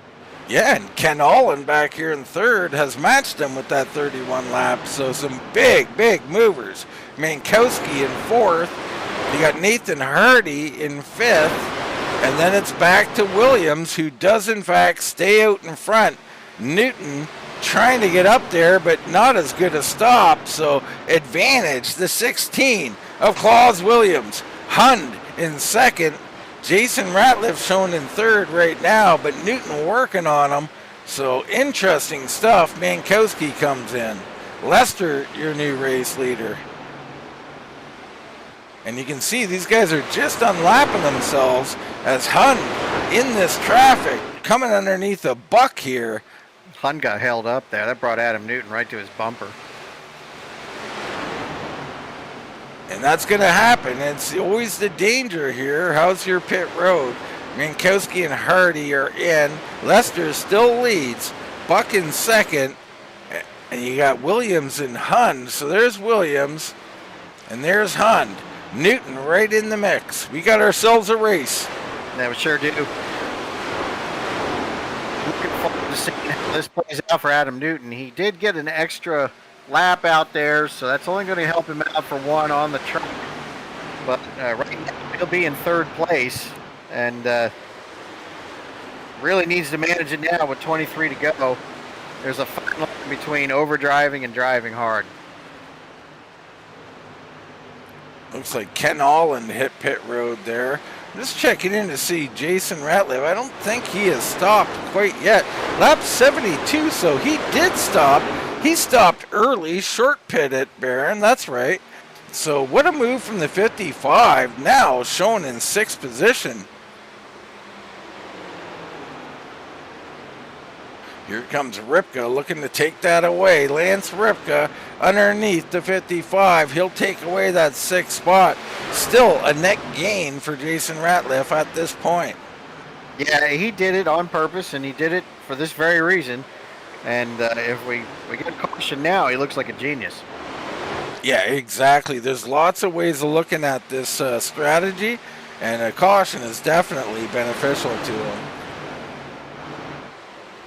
Yeah, and Ken Allen back here in third has matched him with that 31 laps. So some big, big movers. Mankowski in fourth. You got Nathan Hardy in fifth. And then it's back to Williams, who does in fact stay out in front. Newton trying to get up there, but not as good a stop. So advantage, the 16 of Claus Williams. Hund in second. Jason Ratliff shown in third right now, but Newton working on him. So interesting stuff. Mankowski comes in. Lester, your new race leader. And you can see these guys are just unlapping themselves as Hund in this traffic coming underneath a buck here.
Hund got held up there. That brought Adam Newton right to his bumper.
And that's going to happen. It's always the danger here. How's your pit road? Mankowski and Hardy are in. Lester still leads. Buck in second. And you got Williams and Hund. So there's Williams. And there's Hund. Newton right in the mix. We got ourselves a race.
Yeah, we sure do. Looking forward to seeing how this plays out for Adam Newton. He did get an extra lap out there, so that's only going to help him out for one on the track. But right now he'll be in third place, and really needs to manage it now with 23 to go. There's a fine line between overdriving and driving hard.
Looks like Ken Allen hit pit road there. Just checking in to see Jason Ratliff. I don't think he has stopped quite yet. Lap 72, so he did stop. He stopped early, short pit at Barron, that's right. So what a move from the 55, now shown in sixth position. Here comes Ripka looking to take that away. Lance Ripka underneath the 55. He'll take away that sixth spot. Still a net gain for Jason Ratliff at this point.
Yeah, he did it on purpose, and he did it for this very reason. And if we get caution now, he looks like a genius.
Yeah, exactly. There's lots of ways of looking at this strategy, and a caution is definitely beneficial to him.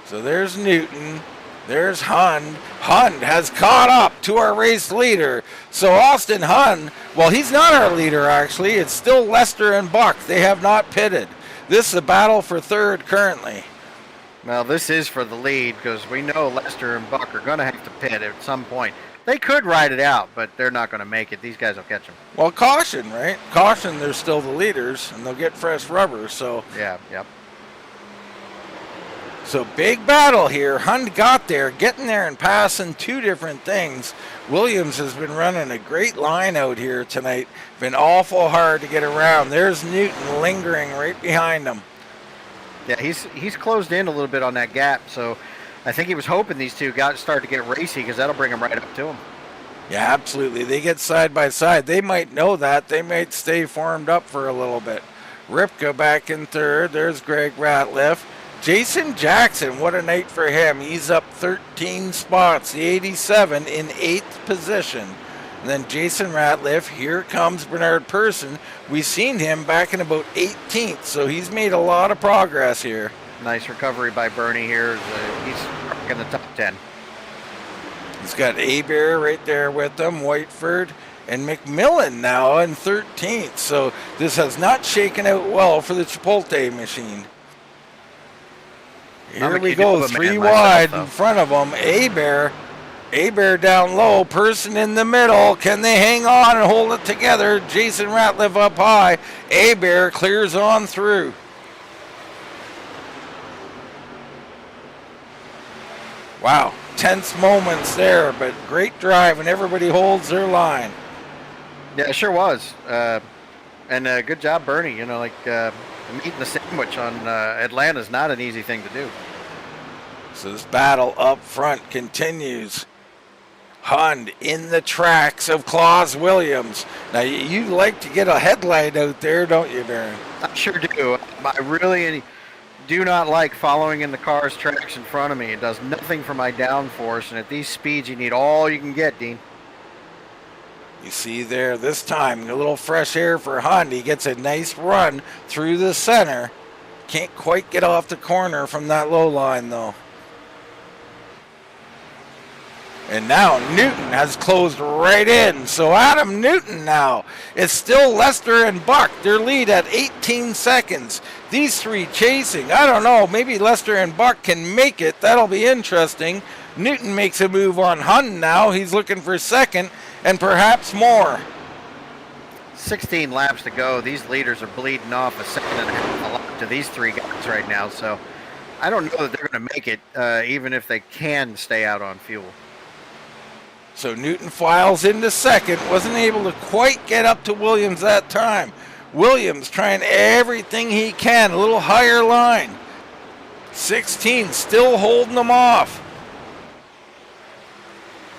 So there's Newton. There's Hund. Hund has caught up to our race leader. So Austin Hund, well, he's not our leader, actually. It's still Lester and Buck. They have not pitted. This is a battle for third currently.
Well, this is for the lead because we know Lester and Buck are going to have to pit at some point. They could ride it out, but they're not going to make it. These guys will catch them.
Well, caution, right? Caution, they're still the leaders, and they'll get fresh rubber. So
Yeah, yep.
So big battle here. Hund got there, getting there and passing two different things. Williams has been running a great line out here tonight. Been awful hard to get around. There's Newton lingering right behind him.
Yeah, he's closed in a little bit on that gap, so I think he was hoping these two got start to get racy because that'll bring him right up to him.
Yeah, absolutely. They get side by side. They might know that. They might stay formed up for a little bit. Ripka back in third. There's Greg Ratliff. Jason Jackson, what a night for him. He's up 13 spots, the 87 in 8th position. And then Jason Ratliff, here comes Bernard Person. We've seen him back in about 18th, so he's made a lot of progress here.
Nice recovery by Bernie here. He's in the top 10.
He's got Abear right there with him, Whiteford, and McMillan now in 13th. So this has not shaken out well for the Chipotle machine. Here we go, 3 wide in front of them. Abear down low, Person in the middle. Can they hang on and hold it together? Jason Ratliff up high. Abear clears on through. Wow, tense moments there, but great drive, and everybody holds their line.
Yeah, it sure was. And good job, Bernie. You know, like eating the sandwich on Atlanta is not an easy thing to do.
So this battle up front continues. Hund in the tracks of Claus Williams. Now, you like to get a headlight out there, don't you, Baron?
I sure do. I really do not like following in the car's tracks in front of me. It does nothing for my downforce, and at these speeds, you need all you can get, Dean.
You see there, this time, a little fresh air for Hund. He gets a nice run through the center. Can't quite get off the corner from that low line, though. And now Newton has closed right in. So Adam Newton now. It's still Lester and Buck. Their lead at 18 seconds. These three chasing. I don't know. Maybe Lester and Buck can make it. That'll be interesting. Newton makes a move on Hund now. He's looking for second and perhaps more.
16 laps to go. These leaders are bleeding off a second and a half a lap to these three guys right now. So I don't know that they're going to make it, even if they can stay out on fuel.
So Newton files into second. Wasn't able to quite get up to Williams that time. Williams trying everything he can. A little higher line. 16 still holding them off.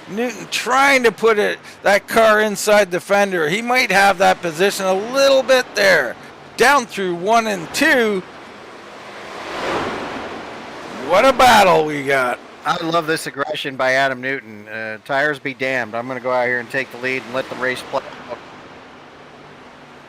Newton trying to put that car inside the fender. He might have that position a little bit there. Down through 1 and 2. What a battle we got.
I love this aggression by Adam Newton. Tires be damned. I'm going to go out here and take the lead and let the race play out.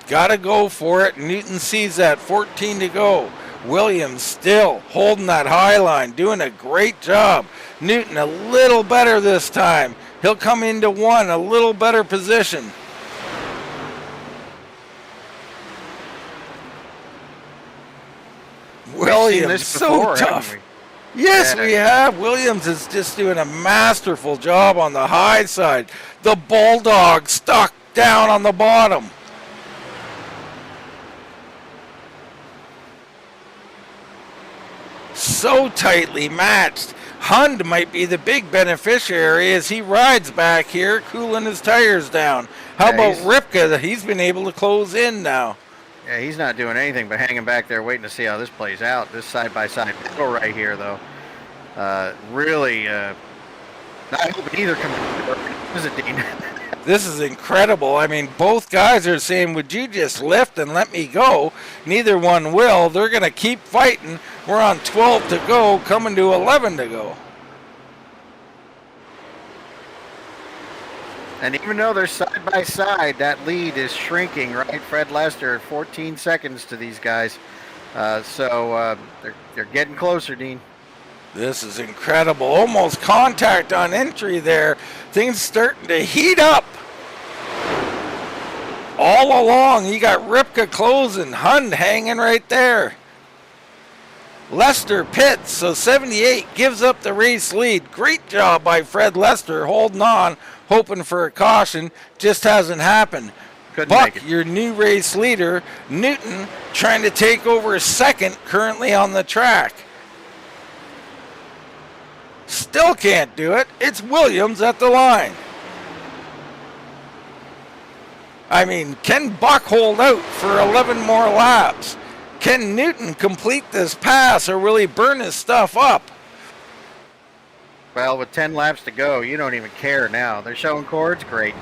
Got to go for it. Newton sees that. 14 to go. Williams still holding that high line, doing a great job. Newton a little better this time. He'll come into 1, a little better position. Williams, so tough. Yes, we have. Williams is just doing a masterful job on the high side. The Bulldog stuck down on the bottom. So tightly matched. Hund might be the big beneficiary as he rides back here, cooling his tires down. How about Ripka? He's been able to close in now.
Yeah, he's not doing anything but hanging back there waiting to see how this plays out. This side-by-side battle right here, though. Really, I hope either is it, Dean?
This is incredible. I mean, both guys are saying, would you just lift and let me go? Neither one will. They're going to keep fighting. We're on 12 to go, coming to 11 to go.
And even though they're side by side, that lead is shrinking, right? Fred Lester at 14 seconds to these guys. So they're getting closer, Dean.
This is incredible. Almost contact on entry there. Things starting to heat up. All along, you got Ripka closing. Hund hanging right there. Lester pits, so 78 gives up the race lead. Great job by Fred Lester holding on, hoping for a caution. Just hasn't happened. Buck, your new race leader. Newton trying to take over second, currently on the track. Still can't do it. It's Williams at the line. I mean, can Buck hold out for 11 more laps? Can Newton complete this pass or will he burn his stuff up?
Well, with 10 laps to go, you don't even care now. They're showing cords, great.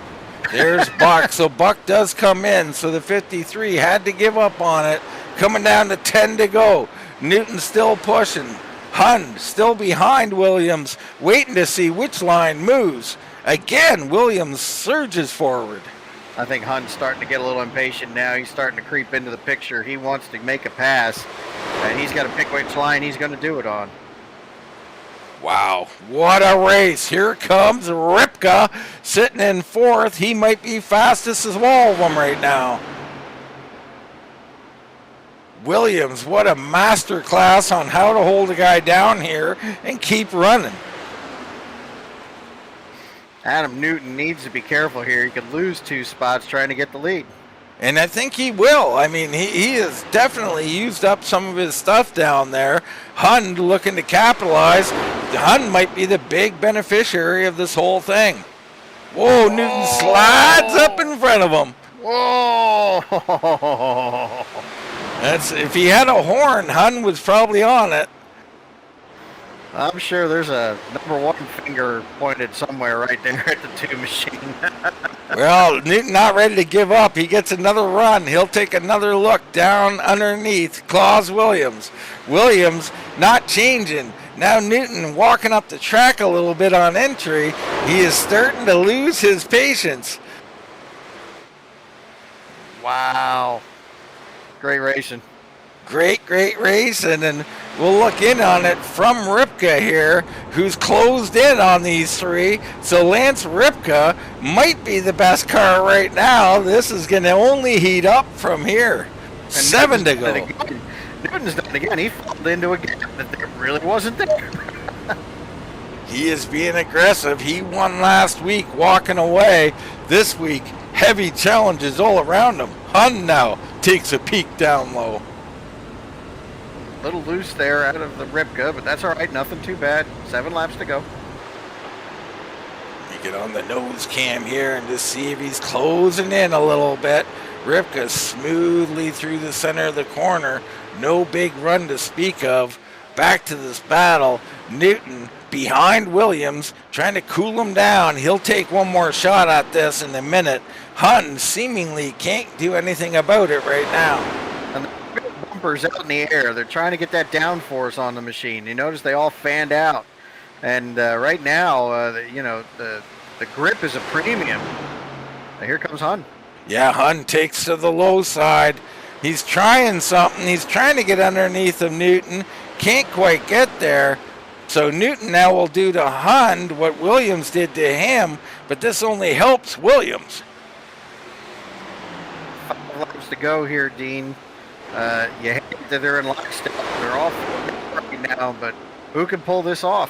There's Buck. So Buck does come in. So the 53 had to give up on it. Coming down to 10 to go. Newton still pushing. Hun still behind Williams, waiting to see which line moves. Again, Williams surges forward.
I think Hunt's starting to get a little impatient now. He's starting to creep into the picture. He wants to make a pass, and he's got to pick which line he's going to do it on.
Wow, what a race. Here comes Ripka sitting in fourth. He might be fastest of all of them right now. Williams, what a master class on how to hold a guy down here and keep running.
Adam Newton needs to be careful here. He could lose 2 spots trying to get the lead.
And I think he will. I mean, he has definitely used up some of his stuff down there. Hun looking to capitalize. Hun might be the big beneficiary of this whole thing. Whoa, Newton slides up in front of him.
Whoa!
That's, if he had a horn, Hun was probably on it.
I'm sure there's a number 1 finger pointed somewhere right there at the 2 machine.
Well, Newton not ready to give up. He gets another run. He'll take another look down underneath Claus Williams. Williams not changing. Now Newton walking up the track a little bit on entry. He is starting to lose his patience.
Wow. Great racing.
Great racing, and we'll look in on it from Ripka here, who's closed in on these 3. So Lance Ripka might be the best car right now. This is going to only heat up from here.
And
7 to go.
Newton's done it again. He fell into a gap that there really wasn't there.
He is being aggressive. He won last week walking away. This week, heavy challenges all around him. Hun now takes a peek down low.
Little loose there out of the Ripka, but that's all right. Nothing too bad. 7 laps to go.
We get on the nose cam here and just see if he's closing in a little bit. Ripka smoothly through the center of the corner. No big run to speak of. Back to this battle. Newton behind Williams, trying to cool him down. He'll take one more shot at this in a minute. Hun seemingly can't do anything about it right now.
And the bumpers out in the air. They're trying to get that downforce on the machine. You notice they all fanned out. And right now, the grip is a premium. Here comes Hun.
Yeah, Hun takes to the low side. He's trying something. He's trying to get underneath of Newton. Can't quite get there. So Newton now will do to Hun what Williams did to him, but this only helps Williams.
5 laps to go here, Dean. You hate that they're in lockstep. They're all right now, but who can pull this off?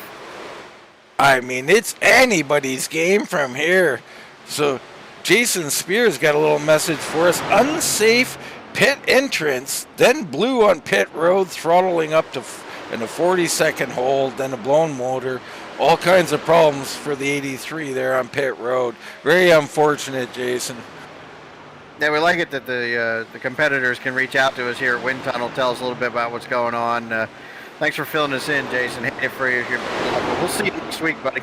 I mean, it's anybody's game from here. So Jason Spears got a little message for us. Unsafe pit entrance, then blue on pit road, throttling up to in a 40-second hold, then a blown motor. All kinds of problems for the 83 there on pit road. Very unfortunate, Jason.
Yeah, we like it that the competitors can reach out to us here at Wind Tunnel, tell us a little bit about what's going on. Thanks for filling us in, Jason. Hate it for you. We'll see you next week, buddy.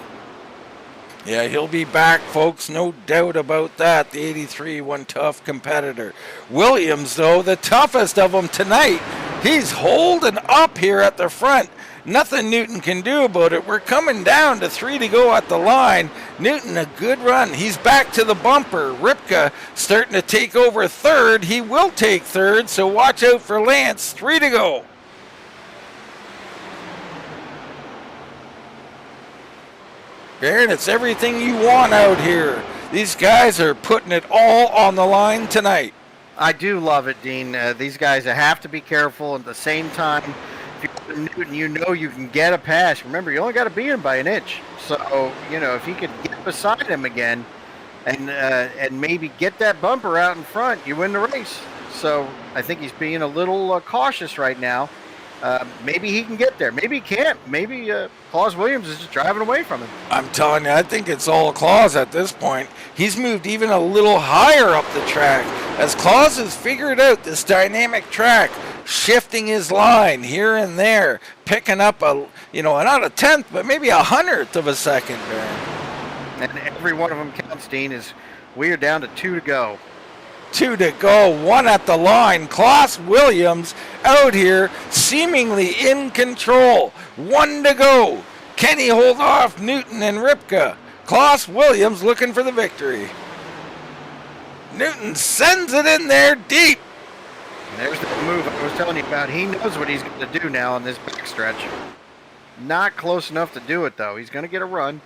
Yeah, he'll be back, folks. No doubt about that. The 83, one tough competitor. Williams, though, the toughest of them tonight. He's holding up here at the front. Nothing Newton can do about it. We're coming down to 3 to go at the line. Newton, a good run. He's back to the bumper. Ripka starting to take over third. He will take third, so watch out for Lance. 3 to go. Baron, it's everything you want out here. These guys are putting it all on the line tonight.
I do love it, Dean. These guys have to be careful. At the same time, if you're Newton, you know you can get a pass. Remember, you only got to beat him by an inch. So, if he could get beside him again and maybe get that bumper out in front, you win the race. So I think he's being a little cautious right now. Maybe he can get there. Maybe he can't. Maybe Claus Williams is just driving away from him.
I'm telling you, I think it's all Claus at this point. He's moved even a little higher up the track as Claus has figured out this dynamic track, shifting his line here and there, picking up not a tenth, but maybe 100th of a second, Baron.
And every one of them counts, Dean, is we are down to 2 to go.
2 to go, 1 at the line. Klaus Williams out here seemingly in control. 1 to go. Can he hold off Newton and Ripka? Klaus Williams looking for the victory. Newton sends it in there deep.
And there's the move I was telling you about. He knows what he's going to do now on this backstretch. Not close enough to do it, though. He's going to get a run.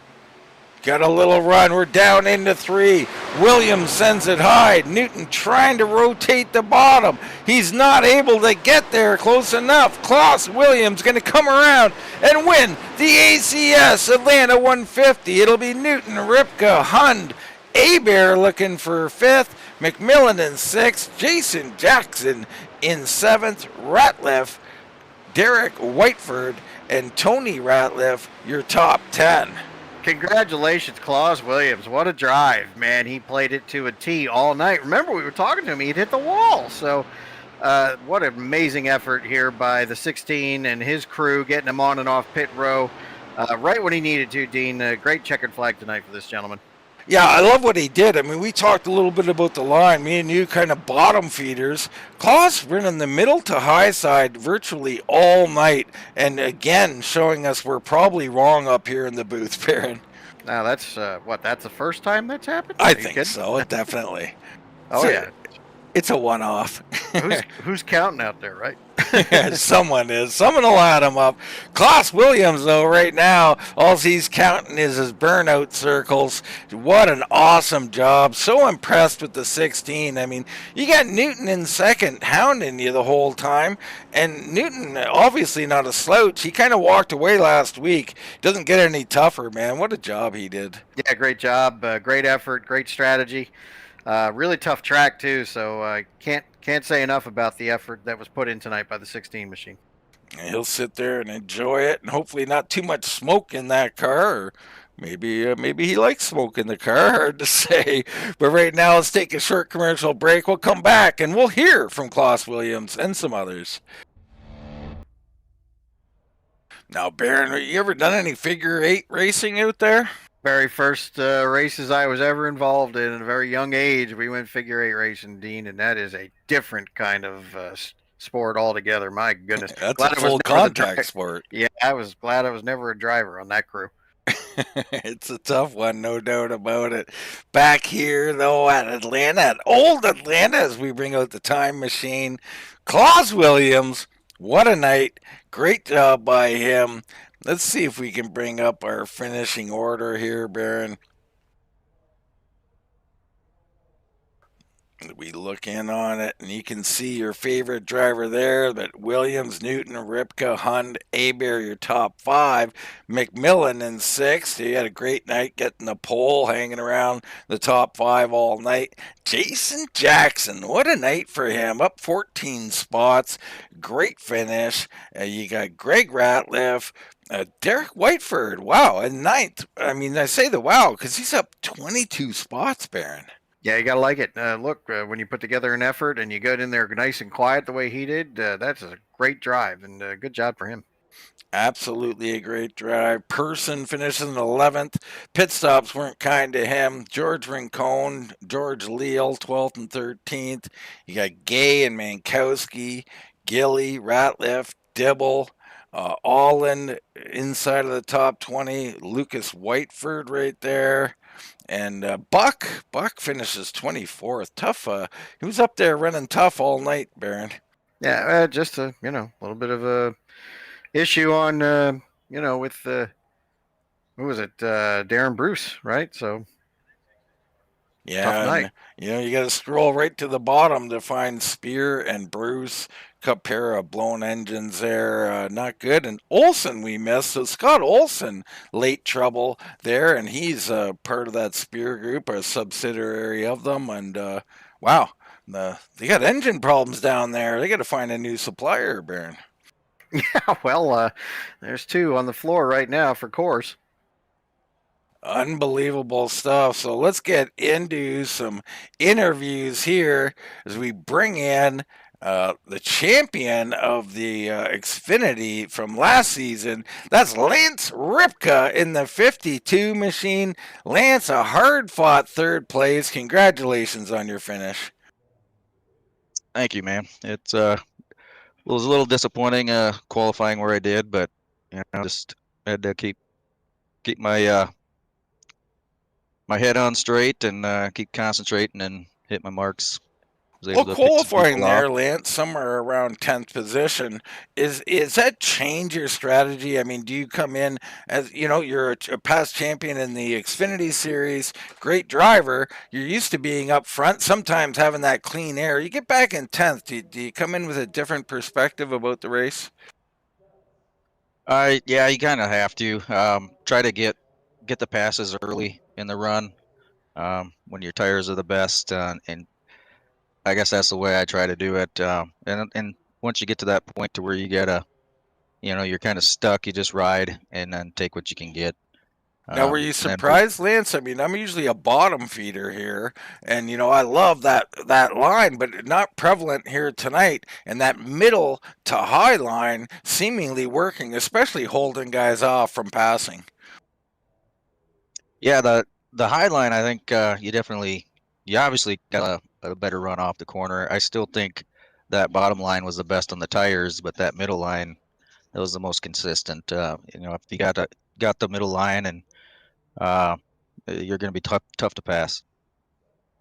Got a little run. We're down into 3. Williams sends it high. Newton trying to rotate the bottom. He's not able to get there close enough. Klaus Williams going to come around and win the ACS Atlanta 150. It'll be Newton, Ripka, Hund, Abear looking for 5th. McMillan in 6th. Jason Jackson in 7th. Ratliff, Derek Whiteford, and Tony Ratliff, your top 10.
Congratulations, Klaus Williams. What a drive, man. He played it to a T all night. Remember, we were talking to him. He'd hit the wall. So what an amazing effort here by the 16 and his crew, getting him on and off pit row right when he needed to, Dean. Great checkered flag tonight for this gentleman.
Yeah, I love what he did. I mean, we talked a little bit about the line. Me and you kind of bottom feeders. Klaus running the middle to high side virtually all night. And again, showing us we're probably wrong up here in the booth, Baron.
Now, that's, that's the first time that's happened?
I think so, definitely.
Oh, yeah.
It's a one-off.
Who's counting out there, right?
Someone is. Someone will add him up. Klaus Williams, though, right now, all he's counting is his burnout circles. What an awesome job. So impressed with the 16. I mean, you got Newton in second, hounding you the whole time. And Newton, obviously not a slouch. He kind of walked away last week. Doesn't get any tougher, man. What a job he did.
Yeah, great job. Great effort. Great strategy. Really tough track, too, so I can't say enough about the effort that was put in tonight by the 16 machine.
And he'll sit there and enjoy it, and hopefully not too much smoke in that car, or maybe he likes smoke in the car, hard to say. But right now, let's take a short commercial break. We'll come back, and we'll hear from Klaus Williams and some others. Now, Baron, have you ever done any figure 8 racing out there?
Very first races I was ever involved in at a very young age, we went figure 8 racing, Dean, and that is a different kind of sport altogether. My goodness.
That's
glad
a full contact sport.
Yeah, I was glad I was never a driver on that crew.
It's a tough one, no doubt about it. Back here, though, at Atlanta, at old Atlanta, as we bring out the time machine, Klaus Williams, what a night. Great job by him. Let's see if we can bring up our finishing order here, Baron. We look in on it, and you can see your favorite driver there, but Williams, Newton, Ripka, Hund, Abear, your top 5. McMillan in 6th. He had a great night getting the pole, hanging around the top 5 all night. Jason Jackson, what a night for him. Up 14 spots. Great finish. You got Greg Ratliff. Derek Whiteford, wow, in 9th. I mean, I say the wow because he's up 22 spots, Baron.
Yeah, you got to like it. Look, when you put together an effort and you get in there nice and quiet the way he did, that's a great drive, and good job for him.
Absolutely a great drive. Person finishes in 11th. Pit stops weren't kind to him. George Rincon, George Leal, 12th and 13th. You got Gay and Mankowski, Gilly, Ratliff, Dibble, Allen inside of the top 20. Lucas Whiteford right there. And Buck finishes 24th. Tough. He was up there running tough all night, Baron.
Yeah, just a little bit of a issue on with who was it? Darren Bruce, right? So
yeah,
tough night.
And, you got to scroll right to the bottom to find Spear and Bruce. Couple pair of blown engines there, not good. And Olsen we missed, so Scott Olsen, late trouble there, and he's part of that Spear group, a subsidiary of them. And wow, they got engine problems down there. They got to find a new supplier, Baron.
Yeah, well, there's 2 on the floor right now for course.
Unbelievable stuff. So let's get into some interviews here as we bring in the champion of the Xfinity from last season. That's Lance Ripka in the 52 machine. Lance, a hard-fought third place. Congratulations on your finish.
Thank you, man. It was a little disappointing qualifying where I did, but just had to keep my my head on straight and keep concentrating and hit my marks. Was
Well,
able to pick some
qualifying
people off.
there, Lance, somewhere around 10th position, is that change your strategy? I mean, do you come in as, you're a past champion in the Xfinity Series, great driver, you're used to being up front, sometimes having that clean air. You get back in 10th, do you come in with a different perspective about the race?
Yeah, you kind of have to try to get the passes early in the run when your tires are the best, and I guess that's the way I try to do it. And once you get to that point to where you gotta, you're kind of stuck, you just ride and then take what you can get.
Now, were you surprised, Lance? I mean, I'm usually a bottom feeder here, and I love that line, but not prevalent here tonight. And that middle to high line seemingly working, especially holding guys off from passing.
Yeah, the high line, I think you obviously got a better run off the corner. I still think that bottom line was the best on the tires, but that middle line, that was the most consistent. If you got the middle line, and you're going to be tough to pass.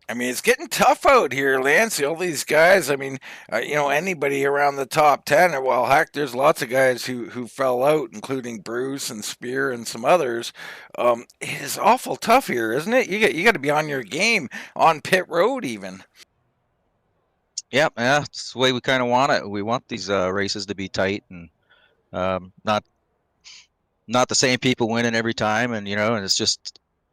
I mean, it's getting tough out here, Lance. All these guys, I mean, anybody around the top 10, or well, heck, there's lots of guys who fell out, including Bruce and Spear and some others. It is awful tough here, isn't it? You got to be on your game on pit road even.
Yeah, that's the way we kind of want it. We want these races to be tight and not the same people winning every time, and and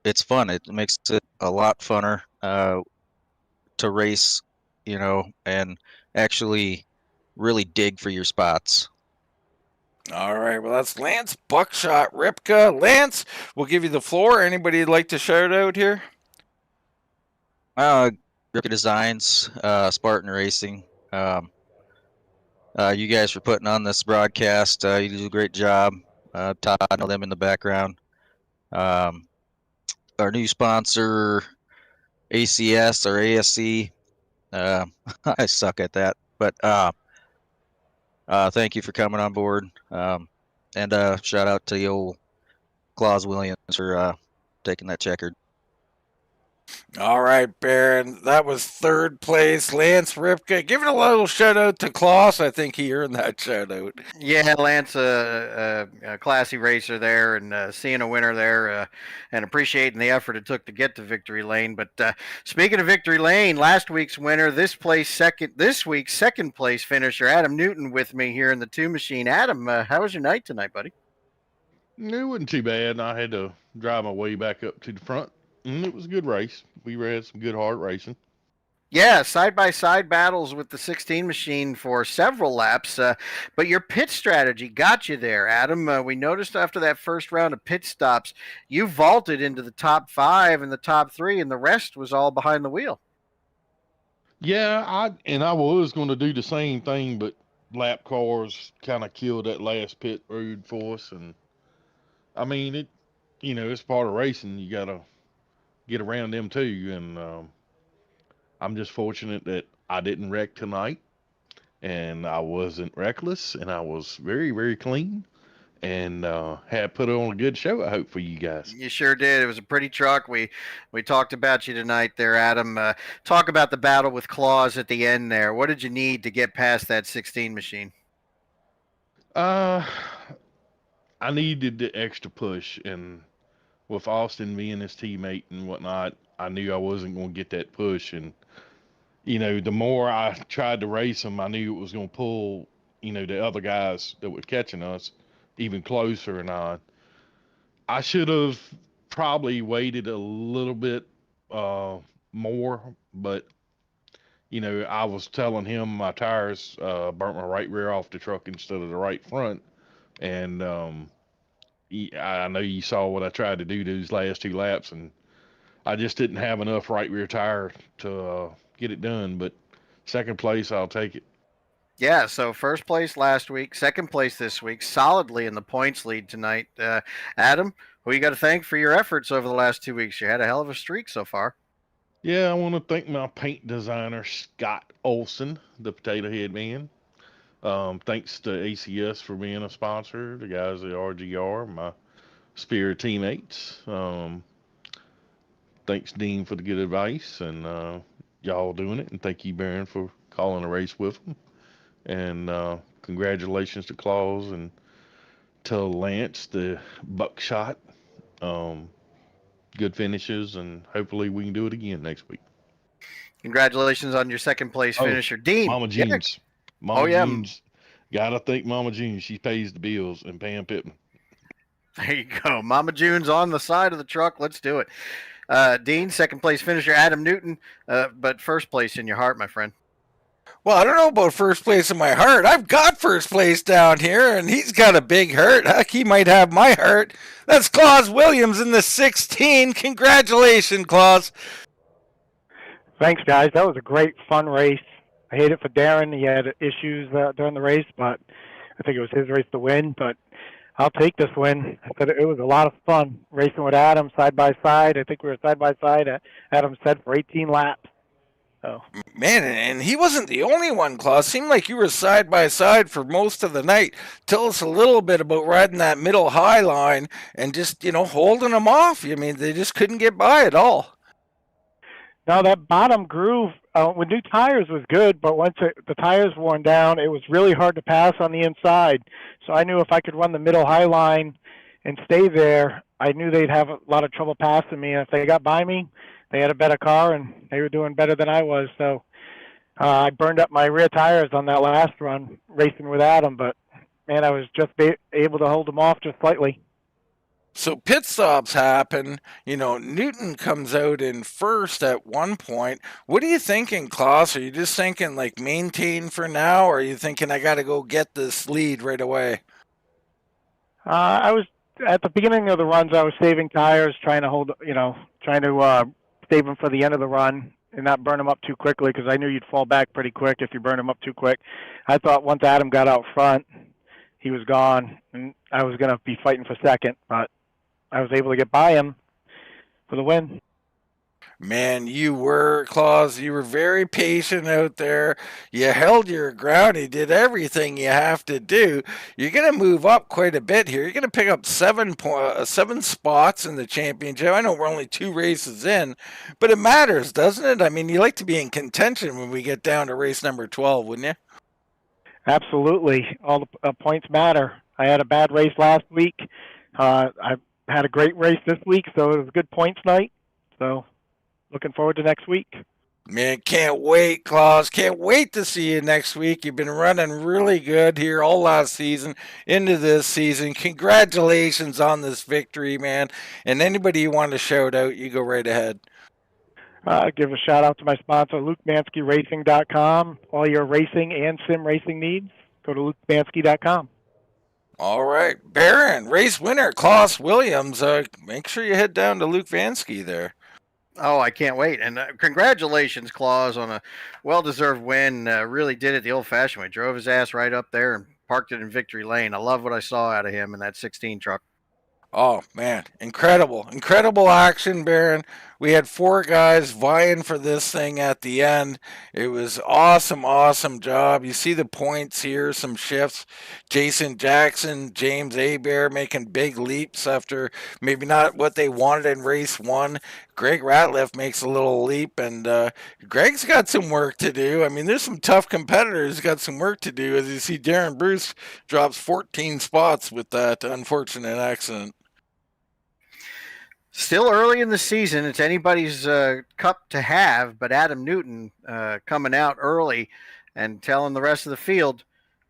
it's fun. It makes it a lot funner to race, and actually really dig for your spots.
All right, well, that's Lance Buckshot Ripka. Lance, we'll give you the floor. Anybody you'd like to shout out here?
Ripka Designs, Spartan Racing. You guys for putting on this broadcast. You do a great job. Todd, I know them in the background. Our new sponsor, ACS or ASC. I suck at that, but thank you for coming on board. And shout out to the old Claus Williams for taking that checkered.
All right, Baron. That was third place. Lance Ripka. Give it a little shout out to Klaus. I think he earned that shout out.
Yeah, Lance, a classy racer there, and seeing a winner there, and appreciating the effort it took to get to victory lane. But speaking of victory lane, last week's winner, this week's second place finisher, Adam Newton, with me here in the 2 machine. Adam, how was your night tonight, buddy?
It wasn't too bad. I had to drive my way back up to the front. It was a good race. We had some good hard racing.
Yeah, side-by-side battles with the 16 machine for several laps, but your pit strategy got you there, Adam. We noticed after that first round of pit stops, you vaulted into the top 5 and the top 3, and the rest was all behind the wheel.
Yeah, I was going to do the same thing, but lap cars kind of killed that last pit road for us. And I mean, it's part of racing. You got to get around them too. And I'm just fortunate that I didn't wreck tonight, and I wasn't reckless, and I was very, very clean, and had put on a good show, I hope, for you guys.
You sure did. It was a pretty truck. We talked about you tonight there, Adam. Talk about the battle with Claus at the end there. What did you need to get past that 16 machine?
I needed the extra push, and with Austin being his teammate and whatnot, I knew I wasn't going to get that push. And the more I tried to race him, I knew it was going to pull, the other guys that were catching us even closer. And I should have probably waited a little bit more, but I was telling him my tires burnt my right rear off the truck instead of the right front. And I know you saw what I tried to do those last 2 laps, and I just didn't have enough right rear tire to get it done. But second place, I'll take it.
Yeah, so first place last week, second place this week, solidly in the points lead tonight. Adam, who you got to thank for your efforts over the last 2 weeks? You had a hell of a streak so far.
Yeah, I want to thank my paint designer, Scott Olson, the Potato Head Man. Thanks to ACS for being a sponsor, the guys at RGR, my Spirit teammates. Thanks, Dean, for the good advice, and y'all doing it. And thank you, Baron, for calling a race with them. And congratulations to Claus and to Lance, the buckshot. Um, Good finishes, and hopefully we can do it again next week.
Congratulations on your second place finisher, Dean.
Mama
Yeah.
Jeans. Mama Jeans. Gotta thank Mama Jeans. She pays the bills, and Pam Pittman.
There you go. Mama June's on the side of the truck. Let's do it. Dean, second place finisher, Adam Newton, but first place in your heart, my friend.
Well, I don't know about first place in my heart. I've got first place down here, and he's got a big heart. Heck, he might have my heart. That's Claus Williams in the 16. Congratulations, Claus.
Thanks, guys. That was a great, fun race. I hate it for Darren. He had issues during the race, but I think it was his race to win. But I'll take this win. I said it was a lot of fun racing with Adam side by side. I think we were side by side. Adam said for 18 laps. So.
Man, and he wasn't the only one, Claus. Seemed like you were side by side for most of the night. Tell us a little bit about riding that middle high line and just, holding them off. I mean, they just couldn't get by at all.
No, that bottom groove with new tires was good, but once the tires worn down, it was really hard to pass on the inside. So I knew if I could run the middle high line and stay there, I knew they'd have a lot of trouble passing me. And if they got by me, they had a better car, and they were doing better than I was. So I burned up my rear tires on that last run racing with Adam, but, man, I was just able to hold them off just slightly.
So pit stops happen. Newton comes out in first at one point. What are you thinking, Claus? Are you just thinking, maintain for now, or are you thinking I got to go get this lead right away?
I was, at the beginning of the runs, I was saving tires, trying to save them for the end of the run and not burn them up too quickly, because I knew you'd fall back pretty quick if you burn them up too quick. I thought once Adam got out front, he was gone, and I was going to be fighting for second, but I was able to get by him for the win.
Man, you were, Claus. You were very patient out there. You held your ground. You did everything you have to do. You're going to move up quite a bit here. You're going to pick up 7 spots in the championship. I know we're only 2 races in, but it matters, doesn't it? I mean, you like to be in contention when we get down to race number 12, wouldn't you?
Absolutely. All the points matter. I had a bad race last week. I had a great race this week, so it was a good points night. So looking forward to next week.
Man, can't wait, Claus. Can't wait to see you next week. You've been running really good here all last season into this season. Congratulations on this victory, man. And anybody you want to shout out, you go right ahead.
Give a shout out to my sponsor, LukeManskyRacing.com. All your racing and sim racing needs, go to LukeMansky.com.
All right, Baron, race winner, Claus Williams. Make sure you head down to Luke Vansky there.
Oh, I can't wait. And congratulations, Claus, on a well-deserved win. Really did it the old-fashioned way. Drove his ass right up there and parked it in victory lane. I love what I saw out of him in that 16 truck.
Oh, man, incredible action, Baron. We had 4 guys vying for this thing at the end. It was awesome job. You see the points here, some shifts. Jason Jackson, James Abear making big leaps after maybe not what they wanted in race 1. Greg Ratliff makes a little leap, and Greg's got some work to do. I mean, there's some tough competitors got some work to do. As you see, Darren Bruce drops 14 spots with that unfortunate accident.
Still early in the season. It's anybody's cup to have, but Adam Newton coming out early and telling the rest of the field,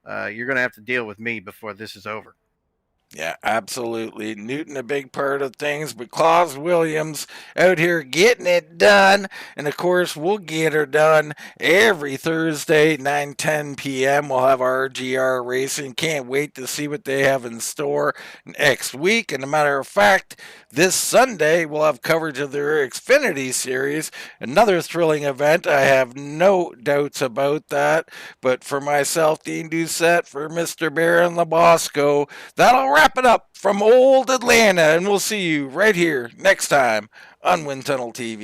you're going to have to deal with me before this is over.
Yeah, absolutely. Newton, a big part of things, but Claus Williams out here getting it done. And of course, we'll get her done every Thursday, 9:10 p.m. We'll have RGR Racing. Can't wait to see what they have in store next week. And a matter of fact, this Sunday, we'll have coverage of their Xfinity Series. Another thrilling event. I have no doubts about that. But for myself, Dean Doucette, for Mr. Baron Labosco, that'll wrap it up from old Atlanta, and we'll see you right here next time on Wind Tunnel TV.